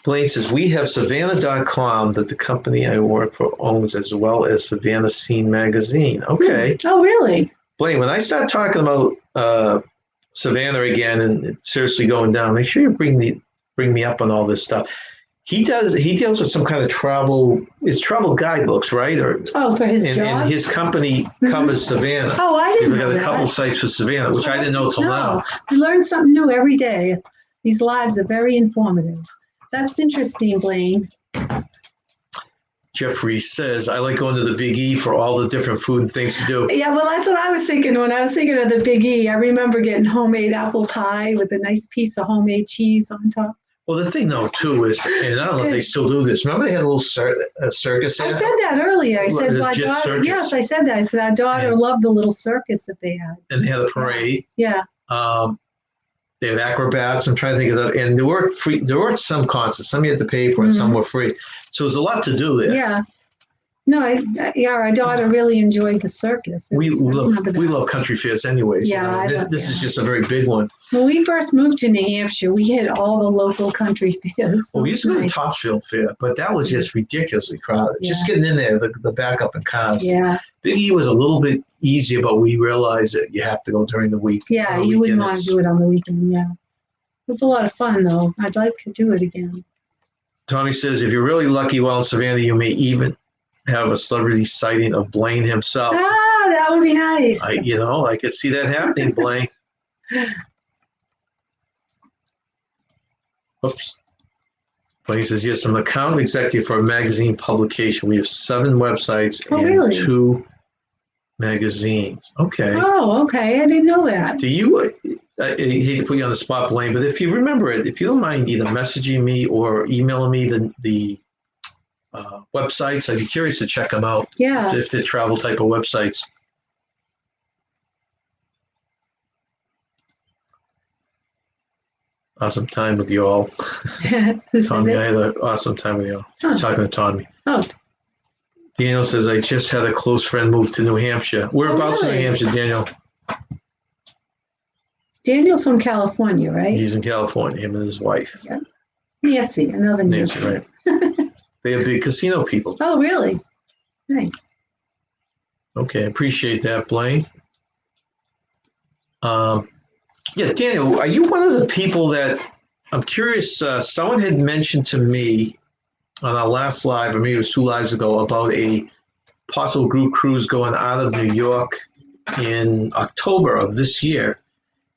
Blaine says, we have Savannah.com that the company I work for owns, as well as Savannah Scene Magazine. Okay. Oh, really? Blaine, when I start talking about Savannah again and seriously going down, make sure you bring me up on all this stuff. He deals with some kind of travel guidebooks, right? For his job? And his company covers Savannah. Oh, I didn't know that. We've got a couple sites for Savannah, which I didn't know till now. We learn something new every day. These lives are very informative. That's interesting, Blaine. Jeffrey says, I like going to the Big E for all the different food and things to do. Yeah, well, that's what I was thinking when I was thinking of the Big E. I remember getting homemade apple pie with a nice piece of homemade cheese on top. Well, the thing, though, too, is, and I don't know if they still do this. Remember they had a little circus there? I said that earlier. I said, my daughter, yes, I said that. I said, our daughter loved the little circus that they had. And they had a parade. Yeah. They had acrobats. I'm trying to think of that. And there were some concerts. Some you had to pay for and some were free. So there's a lot to do there. Yeah. No, our daughter really enjoyed the circus. We love country fairs anyways. Yeah. This is just a very big one. When we first moved to New Hampshire, we hit all the local country fairs. Well, we used to go to Topsfield Fair, but that was just ridiculously crowded. Yeah. Just getting in there, the backup in cars. Yeah. Big E was a little bit easier, but we realized that you have to go during the week. Yeah, you wouldn't want to do it on the weekend, yeah. It was a lot of fun, though. I'd like to do it again. Tommy says, if you're really lucky while in Savannah, you may even have a celebrity sighting of Blaine himself. Ah, that would be nice. I could see that happening, Blaine. Oops. Blaine says, yes, I'm an account executive for a magazine publication. We have 7 websites and 2 magazines. Okay. Oh, okay. I didn't know that. Do you, I hate to put you on the spot, Blaine, but if you remember it, if you don't mind either messaging me or emailing me the websites, I'd be curious to check them out Yeah. if they're travel type of websites. Awesome time with you all. Who said Tommy, I that? had an awesome time with you all. Huh. Talking to Tommy. Oh, Daniel says, I just had a close friend move to New Hampshire. Whereabouts in really? New Hampshire, Daniel? Daniel's from California, right? He's in California, him and his wife. Yeah. Nancy, another Nancy. Nancy, right. They are big casino people. Oh, really? Nice. Okay, appreciate that, Blaine. Yeah, Daniel, are you one of the people that, I'm curious, someone had mentioned to me on our last live, or maybe it was 2 lives ago, about a possible group cruise going out of New York in October of this year.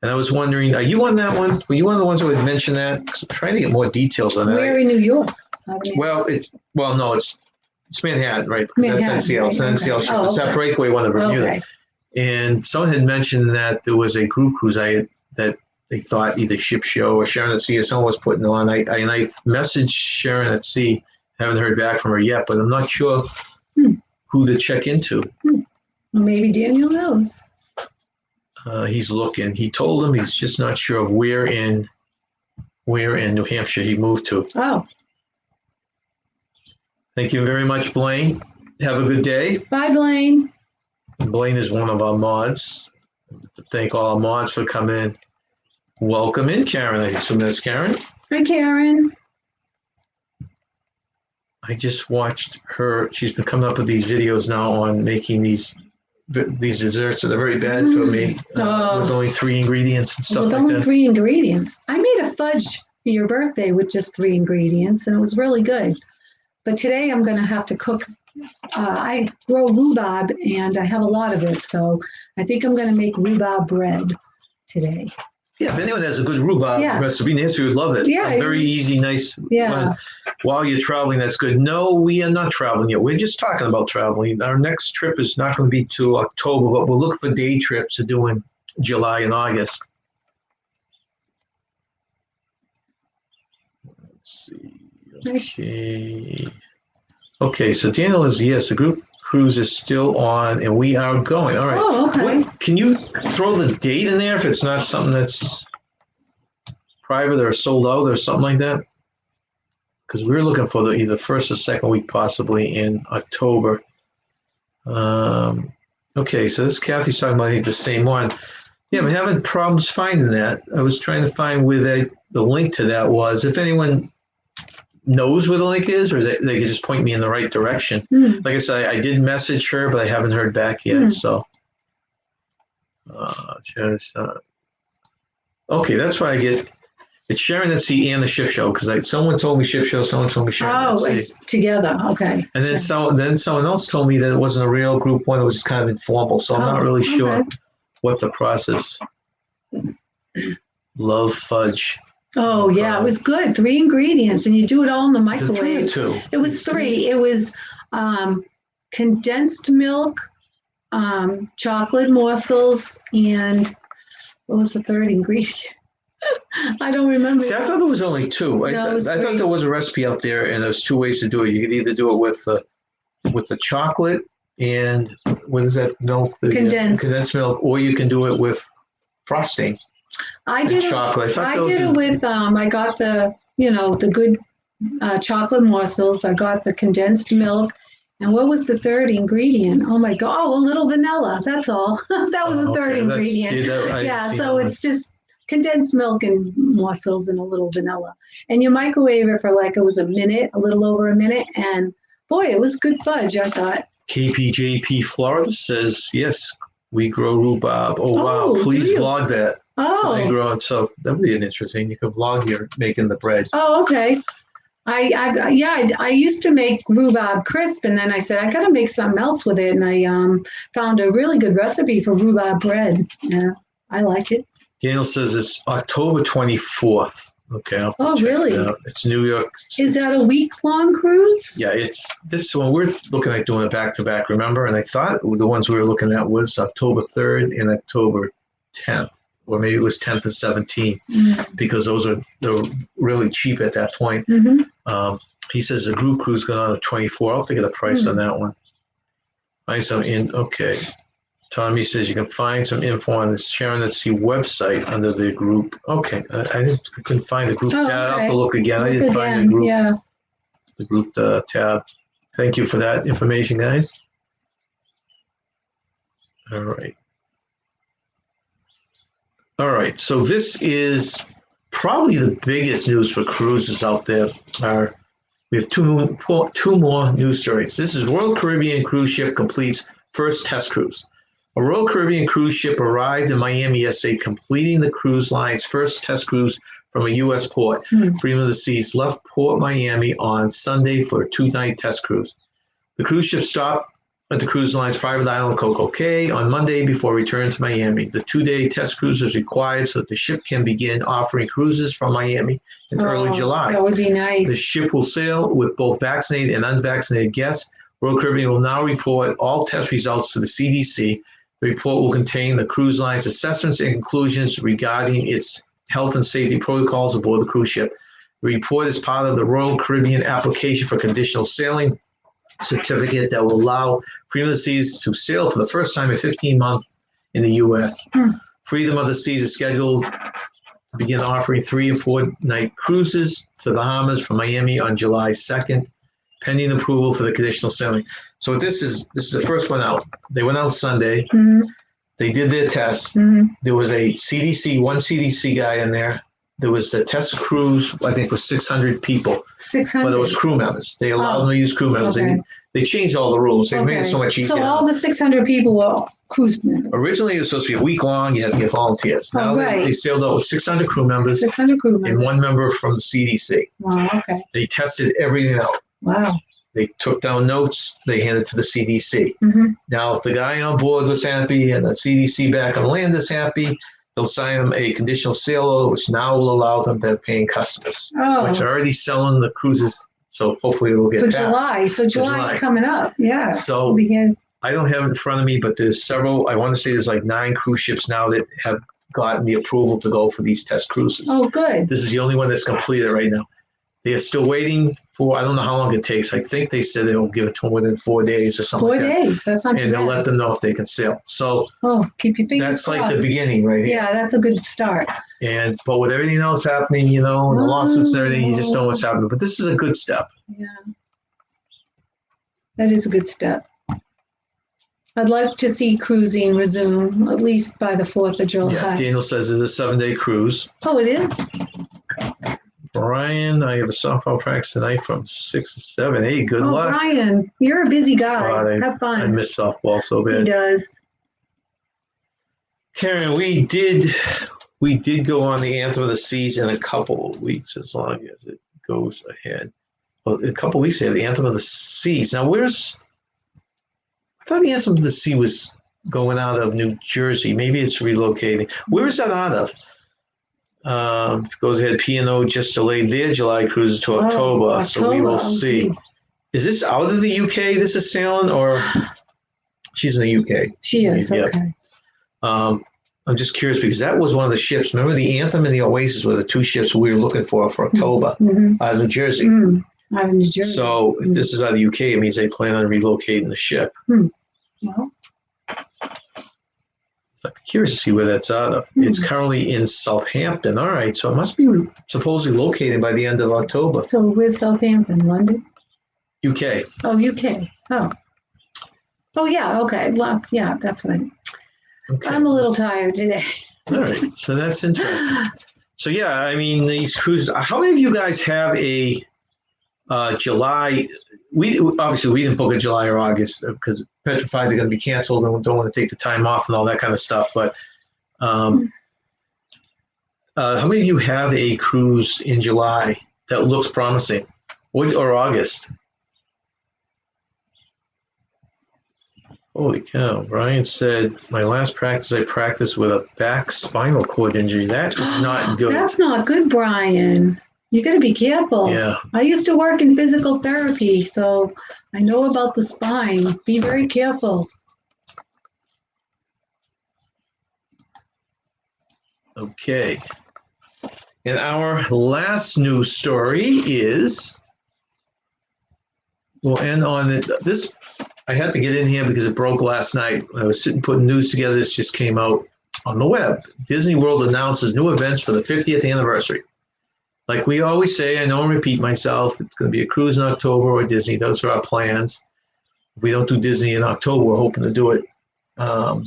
And I was wondering, are you on that one? Were you one of the ones who had mentioned that? Because I'm trying to get more details on that. Where in New York? It's Manhattan, right? Because Manhattan, that's NCL. right? It's an NCL ship. Okay. It's that breakaway one of Bermuda. Okay. And someone had mentioned that there was a group cruise that they thought either Ship Show or Sharon at Sea or someone was putting on. I messaged Sharon at Sea, haven't heard back from her yet, but I'm not sure who to check into. Well, maybe Daniel knows. He's looking. He told him he's just not sure of where in New Hampshire he moved to. Oh, Thank you very much, Blaine. Have a good day. bye, Blaine. Blaine is one of our mods. Thank all our mods for coming in. Welcome in, Karen. I assume that's Karen. Hi, Karen. I just watched her. She's been coming up with these videos now on making these desserts that are very bad for me with only 3 ingredients and stuff With like only that. 3 ingredients. I made a fudge for your birthday with just 3 ingredients, and it was really good. But today I'm going to have to cook. I grow rhubarb, and I have a lot of it, so I think I'm going to make rhubarb bread today. Yeah, if anyone has a good rhubarb recipe, Nancy would love it. Yeah, very easy, nice. Yeah. While you're traveling, that's good. No, we are not traveling yet. We're just talking about traveling. Our next trip is not going to be to October, but we'll look for day trips to do in July and August. Let's see. Okay, so Daniel is, yes, the group cruise is still on, and we are going. All right. Oh, okay. Can you throw the date in there if it's not something that's private or sold out or something like that? Because we're looking for either first or second week, possibly in October. Okay, so this Kathy's talking about, I think, the same one. Yeah, I'm having problems finding that. I was trying to find where the link to that was. If anyone knows where the link is, or they could just point me in the right direction. Like I said, I did message her, but I haven't heard back yet. So, okay, that's why I get. It's Sharon at Sea and the Ship Show, because someone told me Ship Show, someone told me Sharon at Sea. Oh, it's together. Okay. And then someone else told me that it wasn't a real group one; it was just kind of informal. So I'm not really sure what the process. Love fudge. Oh yeah, it was good. 3 ingredients, and you do it all in the Is it 3 or microwave. 2? It was 3. It was condensed milk, chocolate morsels, and what was the 3rd ingredient? I don't remember. See, I thought there was only 2. I thought there was a recipe out there, and there's 2 ways to do it. You could either do it with the chocolate and what is that milk? Condensed milk, or you can do it with frosting. I did chocolate. I did it with I got the good chocolate morsels. I got the condensed milk, and what was the 3rd ingredient? Oh my god! Oh, a little vanilla. That's all. That was the 3rd ingredient. So it's just condensed milk and morsels and a little vanilla, and you microwave it for it was a minute, a little over a minute, and boy, it was good fudge. I thought. KPJP Florida says yes. We grow rhubarb. Oh wow! Please vlog that. Oh. So they grow it. So that would be an interesting. You could vlog your making the bread. Oh, okay. I used to make rhubarb crisp, and then I said I got to make something else with it, and I found a really good recipe for rhubarb bread. Yeah, I like it. Daniel says it's October 24th. Okay. Oh, really? It's New York. Is that a week-long cruise? Yeah, it's this one. We're looking at doing it back-to-back, remember? And I thought the ones we were looking at was October 3rd and October 10th. or maybe it was 10th and 17th, because they're really cheap at that point. He says the group cruise going on at 24. I'll have to get a price on that one. Find some in. Okay. Tommy says you can find some info on the Sharon at Sea website under the group. Okay. I couldn't find the group tab. I'll have to look again. I didn't find the group. Yeah. The group tab. Thank you for that information, guys. All right. All right. So this is probably the biggest news for cruises out there. We have two more news stories. This is Royal Caribbean cruise ship completes first test cruise. A Royal Caribbean cruise ship arrived in Miami yesterday, completing the cruise line's first test cruise from a U.S. port. Freedom of the Seas left Port Miami on Sunday for a 2-night test cruise. The cruise ship stopped at the cruise line's private island Coco Cay on Monday before returning to Miami. The 2-day test cruise is required so that the ship can begin offering cruises from Miami in early July. That would be nice. The ship will sail with both vaccinated and unvaccinated guests. Royal Caribbean will now report all test results to the CDC. The report will contain the cruise line's assessments and conclusions regarding its health and safety protocols aboard the cruise ship. The report is part of the Royal Caribbean application for conditional sailing certificate that will allow Freedom of the Seas to sail for the first time in 15 months in the U.S. Freedom of the Seas is scheduled to begin offering 3- and 4-night cruises to the Bahamas from Miami on July 2nd, pending approval for the conditional sailing. So this is the first one out. They went out Sunday. They did their tests. There was one CDC guy in there. There was the test cruise, I think, was 600 people. 600. But it was crew members. They allowed them to use crew members. Okay. They changed all the rules. They made it so much easier. So all the 600 people were cruise members. Originally, it was supposed to be a week long. You had to get volunteers. Now they sailed out with 600 crew members. 600 crew members. And one member from the CDC. Wow, okay. They tested everything out. Wow. They took down notes. They handed to the CDC. Now, if the guy on board was happy and the CDC back on land is happy, they'll sign them a conditional sail order, which now will allow them to have paying customers, which are already selling the cruises. So hopefully it will get for passed. July. So July's coming up. Yeah. So I don't have it in front of me, but there's several. I want to say there's like 9 cruise ships now that have gotten the approval to go for these test cruises. Oh, good. This is the only one that's completed right now. They are still waiting for, I don't know how long it takes. I think they said they'll give it to them within 4 days or something 4 like that. days. That's not too bad. And they'll let them know if they can sail. So keep your fingers that's crossed. like the beginning right here. Yeah, that's a good start. But with everything else happening, and the lawsuits and everything, you just don't know what's happening. But this is a good step. Yeah. That is a good step. I'd like to see cruising resume, at least by the 4th of July. Yeah, Daniel says it's a 7-day cruise. Oh, it is? Brian, I have a softball practice tonight from 6 to 7. Hey, good luck. Brian, you're a busy guy. Have fun. I miss softball so bad. He does. Karen, we did go on the Anthem of the Seas in a couple of weeks, as long as it goes ahead. Well, a couple of weeks ago, the Anthem of the Seas. Now, I thought the Anthem of the Sea was going out of New Jersey. Maybe it's relocating. Where is that out of? Goes ahead. P&O just delayed their July cruises to October, so we will see. Is this out of the UK? This is sailing, or she's in the UK? She is. Yeah. Okay. I'm just curious because that was one of the ships. Remember, the Anthem and the Oasis were the 2 ships we were looking for October out of New Jersey. Out of New Jersey. So if this is out of the UK, it means they plan on relocating the ship. Well, I'm curious to see where that's out of. It's currently in Southampton. All right, so it must be supposedly located by the end of October. So where's Southampton? London? UK. Oh, UK. Oh, yeah. Okay. Yeah, that's what I'm a little tired today. All right, so that's interesting. So yeah, I mean, these cruises. How many of you guys have a July? We didn't book a July or August because petrified they're going to be canceled and don't want to take the time off and all that kind of stuff. But how many of you have a cruise in July that looks promising, or August? Holy cow. Brian said, my last practice, I practiced with a back spinal cord injury. That is not good. That's not good, Brian. You got to be careful. Yeah. I used to work in physical therapy, so I know about the spine. Be very careful. Okay. And our last news story is, we'll end on it. This, I had to get in here because it broke last night. I was sitting putting news together. This just came out on the web. Disney World announces new events for the 50th anniversary. Like we always say, I know I repeat myself, it's going to be a cruise in October or Disney. Those are our plans. If we don't do Disney in October, we're hoping to do it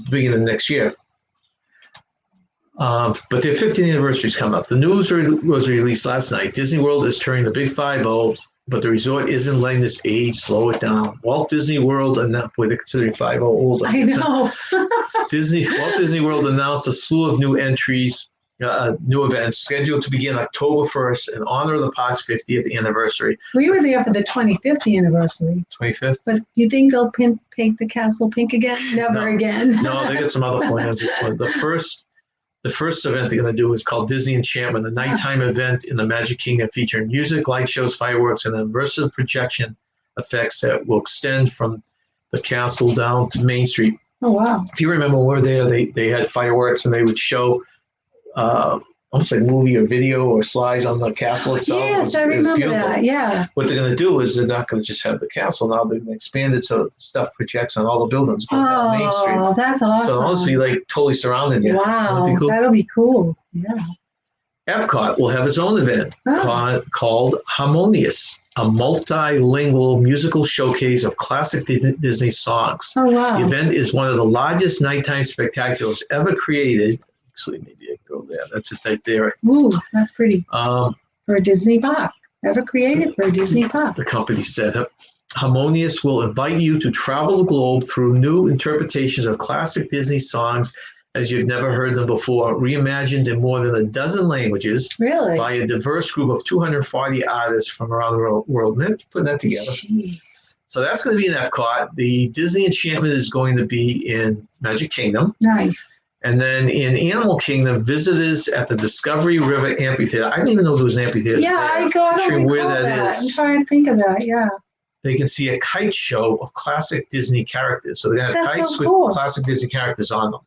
beginning of next year. But their 50th anniversary is coming up. The news was released last night. Disney World is turning the big 5-0, but the resort isn't letting this age slow it down. Walt Disney World, they're considering 5-0 older. I know. Walt Disney World announced a slew of new entries, new events scheduled to begin October 1st in honor of the park's 50th anniversary. We were there for the 25th anniversary. 25th? But do you think they'll paint the castle pink again? Never again. No, they got some other plans. The first event they're going to do is called Disney Enchantment, a nighttime event in the Magic Kingdom featuring music, light shows, fireworks, and immersive projection effects that will extend from the castle down to Main Street. Oh, wow. If you remember when we were there, they had fireworks and they would show almost like movie or video or slides on the castle itself. Yes, I remember that. Yeah. What they're going to do is they're not going to just have the castle now. They're going to expand it so the stuff projects on all the buildings going down Main Street. Oh, that's awesome. So it'll almost be like totally surrounded you. Wow, Cool. that'll be cool. Yeah. Epcot will have its own event called Harmonious, a multilingual musical showcase of classic Disney songs. Oh, wow. The event is one of the largest nighttime spectaculars ever created. Actually, maybe I can go there. That's it right there. Ooh, that's pretty. For a Disney park. Ever created for a Disney park. The company said. Harmonious will invite you to travel the globe through new interpretations of classic Disney songs as you've never heard them before, reimagined in more than a dozen languages. Really? By a diverse group of 240 artists from around the world. And putting that together. Jeez. So that's going to be in Epcot. The Disney Enchantment is going to be in Magic Kingdom. Nice. And then in Animal Kingdom, visitors at the Discovery River Amphitheater. I didn't even know there was an amphitheater. Yeah, I don't recall where that. is. I'm trying to think of that, yeah. They can see a kite show of classic Disney characters. So they're going to have That's kites so cool. with classic Disney characters on them.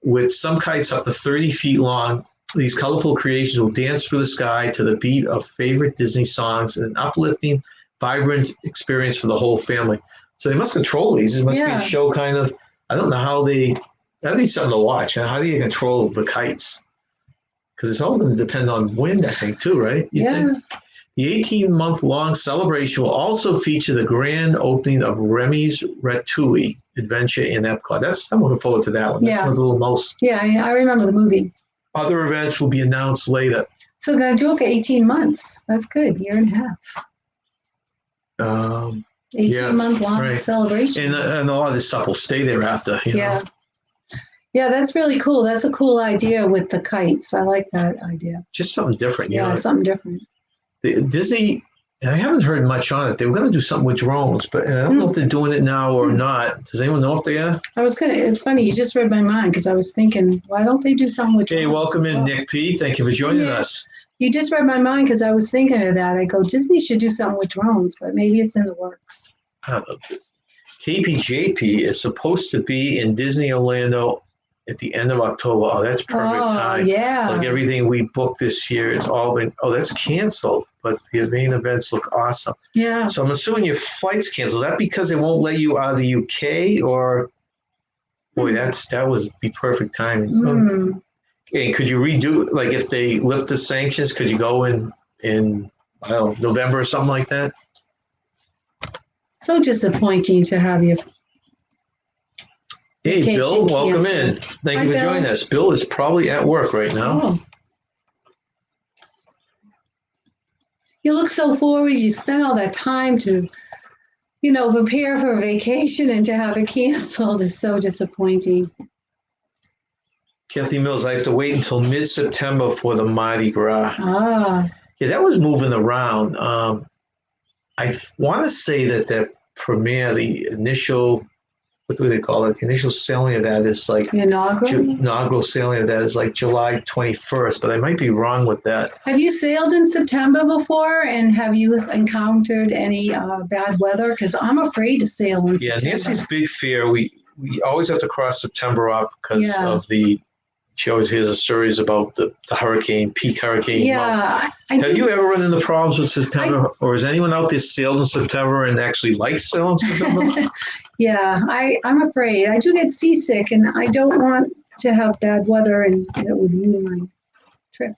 With some kites up to 30 feet long, these colorful creations will dance through the sky to the beat of favorite Disney songs, an uplifting, vibrant experience for the whole family. So they must control these. It must be a show kind of, I don't know how that'd be something to watch. How do you control the kites? Because it's all going to depend on wind, I think, too, right? You think? The 18-month-long celebration will also feature the grand opening of Remy's Ratatouille Adventure in Epcot. I'm looking forward to that one. That's one of the little most. Yeah, I remember the movie. Other events will be announced later. So they're going to do it for 18 months. That's good, year and a half. 18-month-long celebration. And a lot of this stuff will stay there after. You know? Yeah, that's really cool. That's a cool idea with the kites. I like that idea. Just something different. Yeah, something different. Disney, I haven't heard much on it. They were going to do something with drones, but I don't know if they're doing it now or not. Does anyone know if they are? It's funny, you just read my mind because I was thinking, why don't they do something with drones? Hey, welcome in, Nick P. Thank you for joining us. You just read my mind because I was thinking of that. I go, Disney should do something with drones, but maybe it's in the works. KPJP is supposed to be in Disney Orlando at the end of October. Oh, that's perfect time. Yeah. Like everything we booked this year, it's all been, that's canceled, but the main events look awesome. Yeah. So I'm assuming your flight's canceled. Is that because they won't let you out of the UK or, boy, that would be perfect timing. Okay, could you redo, like if they lift the sanctions, could you go in I don't know, November or something like that? So disappointing to have you. Hey, Bill, welcome in. Thank you for joining us. Bill is probably at work right now. Oh. You look so forward. You spend all that time to, prepare for a vacation, and to have it canceled is so disappointing. Kathy Mills, I have to wait until mid-September for the Mardi Gras. Yeah, that was moving around. I want to say that premiere, the initial, what do they call it? The initial sailing of that is like inaugural sailing of that is like July 21st, but I might be wrong with that. Have you sailed in September before, and have you encountered any bad weather? Because I'm afraid to sail in September. Yeah, Nancy's big fear. We always have to cross September off because of the She always hears the stories about the hurricane, peak hurricane. Yeah. Have you ever run into problems with September, or is anyone out there sailed in September and actually likes sailing in September? Yeah, I'm afraid. I do get seasick, and I don't want to have bad weather, and that would ruin my trip.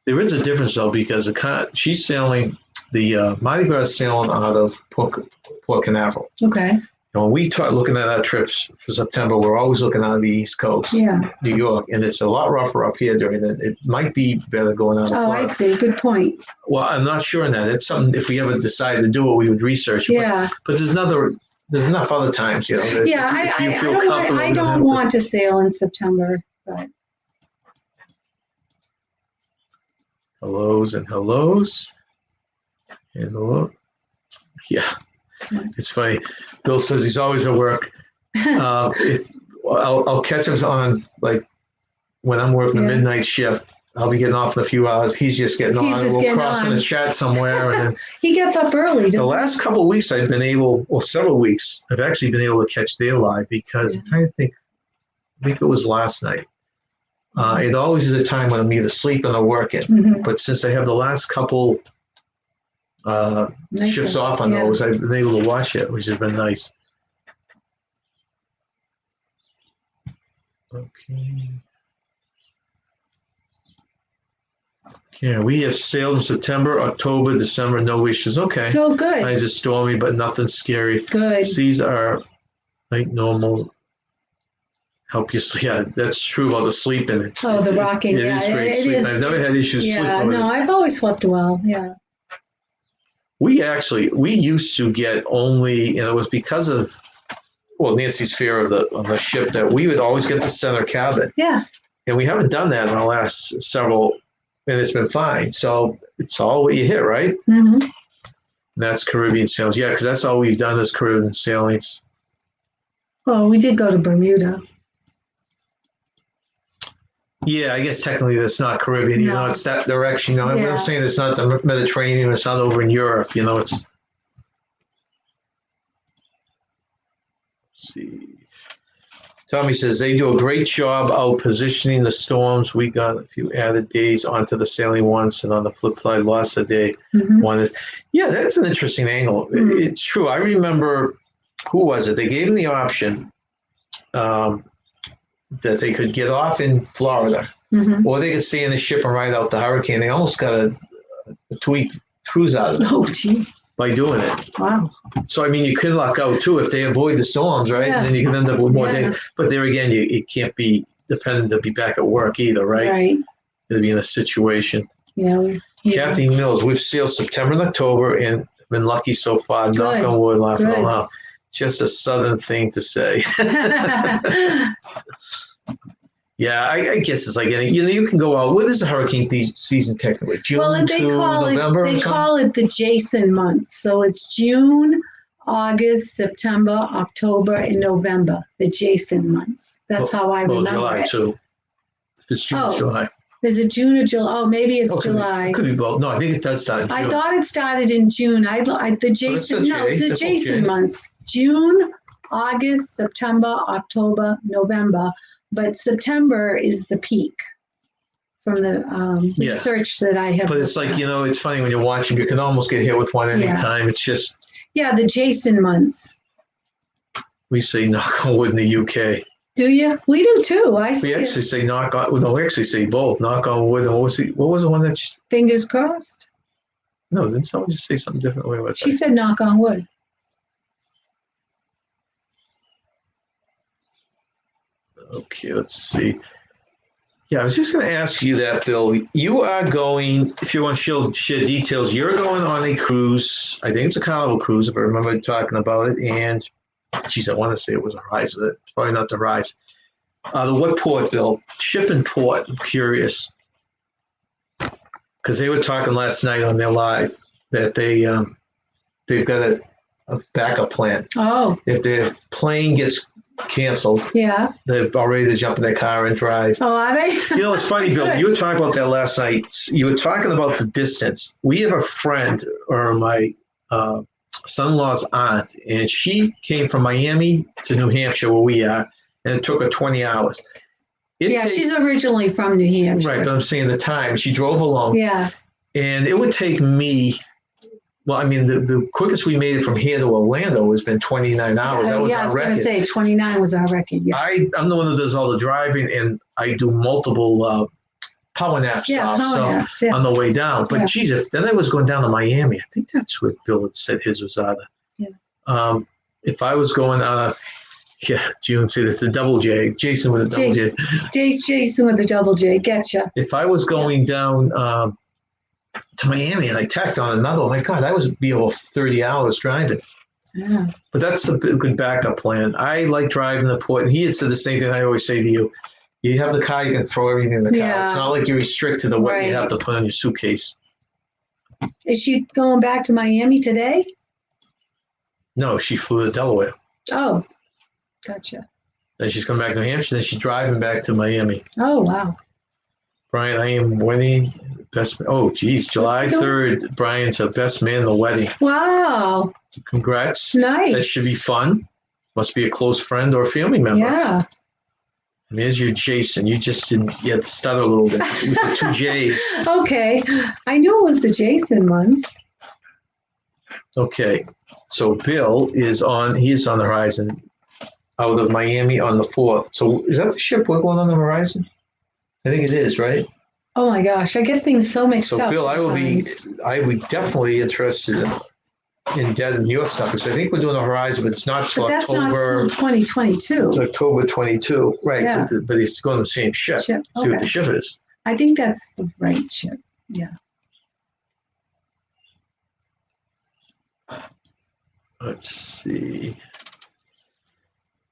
There is a difference though, because she's sailing the Mardi Gras is sailing out of Port Canaveral. Okay. And when we start looking at our trips for September, we're always looking on the East Coast, Yeah. New York, and it's a lot rougher up here during it. It might be better going out of Oh, Florida. I see. Good point. Well, I'm not sure on that. It's something, if we ever decide to do it, we would research it. Yeah. But there's enough other times, you know. That Yeah, if you feel comfortable, I don't want to sail in September, but hellos and hellos. And hello. Yeah. It's funny. Bill says he's always at work. I'll catch him on, like, when I'm working the midnight shift. I'll be getting off in a few hours. He's just getting on. We'll cross in a chat somewhere. And he gets up early. The last couple of weeks I've been able, or several weeks, I've actually been able to catch their live because I'm trying to think, I think it was last night. It always is a time when I'm either sleeping or working. Mm-hmm. But since I have the last couple shifts off on those, I've been able to watch it, which has been nice. Okay. Yeah, we have sailed in September, October, December, no issues. Okay. Oh, good. It's just stormy, but nothing scary. Good. Seas are like normal. Help you sleep. Yeah, that's true about the sleeping. Oh, the rocking. It is great sleeping. I've never had issues sleeping. Yeah, no, I've always slept well. Yeah. We used to get only, and it was because of, well, Nancy's fear of on the ship, that we would always get the center cabin. Yeah. And we haven't done that in the last several, and it's been fine. So it's all what you hit, right? Mm-hmm. And that's Caribbean sailings. Yeah, because that's all we've done is Caribbean sailings. Well, we did go to Bermuda. Yeah, I guess technically that's not Caribbean. You know, it's that direction. You know, I'm saying it's not the Mediterranean. It's not over in Europe. You know, it's. Let's see. Tommy says they do a great job out positioning the storms. We got a few added days onto the sailing once, and on the flip side, lost a day. Mm-hmm. One is, yeah, that's an interesting angle. Mm-hmm. It's true. I remember, who was it? They gave them the option. That they could get off in Florida, mm-hmm. or they could stay in the ship and ride out the hurricane. They almost got a 2-week cruise out of it. Oh, gee. By doing it. Wow. So, I mean, you could luck out, too, if they avoid the storms, right? Yeah. And then you can end up with more days. But there again, it can't be dependent to be back at work either, right? Right. To be in a situation. Yeah. Kathy Mills, we've sailed September and October and been lucky so far. Good. Knock on wood, laughing out loud. Just a southern thing to say. Yeah, I guess it's like any, you can go out. What is the hurricane season technically? June to November? They call it the Jason months. So it's June, August, September, October, and November, the Jason months. That's how I remember July it. Too. If it's June or July. Is it June or July? Oh, maybe it's July. It could be both. No, I think it does start in June. I thought it started in June. The Jason months. June, August, September, October, November. But September is the peak from the research that I have. But it's like, it's funny when you're watching, you can almost get hit with one anytime. It's just. Yeah, the Jason months. We say knock on wood in the UK. Do you? We do too. We actually say knock on, well, no, we actually say both, knock on wood. And what was the one that? Fingers crossed. No, didn't someone just say something different? Wait, she said knock on wood. Okay, let's see. Yeah, I was just going to ask you that, Bill. You are going, if you want to share details, you're going on a cruise. I think it's a Carnival cruise, if I remember talking about it. And, geez, I want to say it was a Rise. It's probably not the Rise. What port, Bill? Ship and port. I'm curious. Because they were talking last night on their live that they've got a backup plan. Oh. If their plane gets canceled. Yeah. They're all ready to jump in their car and drive. Oh, are they? It's funny, Bill. You were talking about that last night. You were talking about the distance. We have a friend, or my son-in-law's aunt, and she came from Miami to New Hampshire, where we are, and it took her 20 hours. Yeah, she's originally from New Hampshire. right, but I'm saying the time. She drove alone. Yeah. And it would take me, well, I mean, the quickest we made it from here to Orlando has been 29 hours. That was Yeah, I our was going record. to say 29 was our record. Yeah. I'm the one who does all the driving, and I do multiple power nap Yeah, stops power naps, yeah. on the way down. But Yeah. geez, if then I was going down to Miami, I think that's what Bill had said his was out of. Yeah. If I was going out of, June said it's the double J, Jason with a double J. Jason with the double J, getcha. If I was going down to Miami and I tacked on another, my God, that would be over 30 hours driving. Yeah. But that's a good backup plan. I like driving the port, and he had said the same thing I always say to you. You have the car, you can throw everything in the car. Yeah. It's not like you're restricted to what Right. you have to put on your suitcase. Is she going back to Miami today? No, she flew to Delaware. Oh, gotcha. Then she's coming back to New Hampshire, then she's driving back to Miami. Oh, wow. Brian, I am winning best. Oh, geez, July 3rd. Brian's a best man in the wedding. Wow. Congrats. Nice. That should be fun. Must be a close friend or family member. Yeah. And there's your Jason. You just didn't, you had to stutter a little bit with the two J's. Okay. I knew it was the Jason ones. Okay. So Bill is on the horizon out of Miami on the 4th. So is that the ship we're going on the horizon? I think it is, right? Oh my gosh, I get things so mixed up. So Bill, sometimes. I would definitely interested in Dad and your stuff, because I think we're doing the horizon, but it's not till But that's October. not till 2022. It's October 22, right? Yeah. But it's going on the same ship. Ship, See what okay. the ship is. I think that's the right ship. Yeah. Let's see.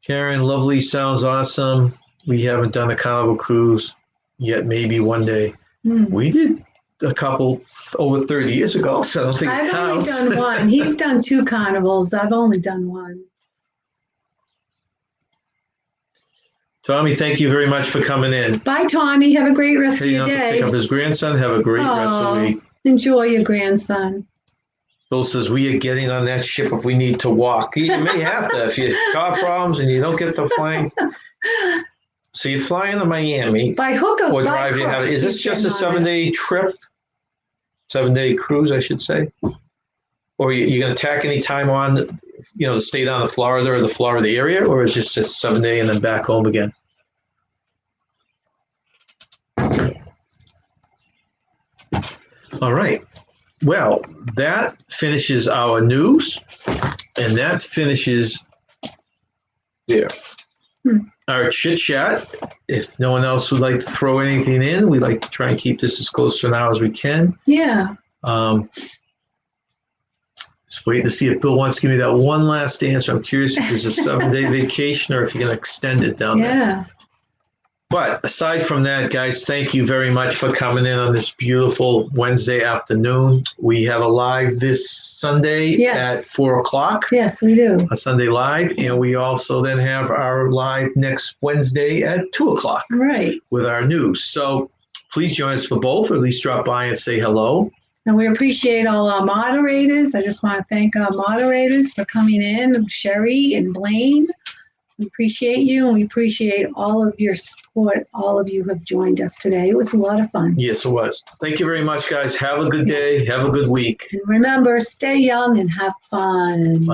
Karen, lovely, sounds awesome. We haven't done a carnival cruise yet, maybe one day. We did a couple over 30 years ago, so I don't think it I've only counts. done one. He's done 2 carnivals. I've only done one. Tommy, thank you very much for coming in. Bye, Tommy. Have a great rest of Heading your out to pick day. up his grandson. Have a great rest of the week. Enjoy your grandson. Bill says we are getting on that ship if we need to walk. You may have to if you have car problems and you don't get the flying. So you fly into Miami By hook or or by drive. crook, Is this he's just a getting on it. 7-day trip? 7-day cruise, I should say. Or you going to tack any time on, to stay down to Florida or the Florida area, or is it just a 7-day and then back home again? All right. Well, that finishes our news, and that finishes there. Our chit chat. If no one else would like to throw anything in, we like to try and keep this as close to an hour as we can. Yeah. Just waiting to see if Bill wants to give me that one last answer. I'm curious if it's a 7-day vacation or if you're going to extend it down there. Yeah. But aside from that, guys, thank you very much for coming in on this beautiful Wednesday afternoon. We have a live this Sunday at 4 o'clock. Yes, we do. A Sunday live. And we also then have our live next Wednesday at 2 o'clock. Right. With our news. So please join us for both, or at least drop by and say hello. And we appreciate all our moderators. I just want to thank our moderators for coming in, Sherry and Blaine. We appreciate you, and we appreciate all of your support. All of you have joined us today. It was a lot of fun. Yes, it was. Thank you very much, guys. Have a good day. Have a good week. And remember, stay young and have fun. Bye.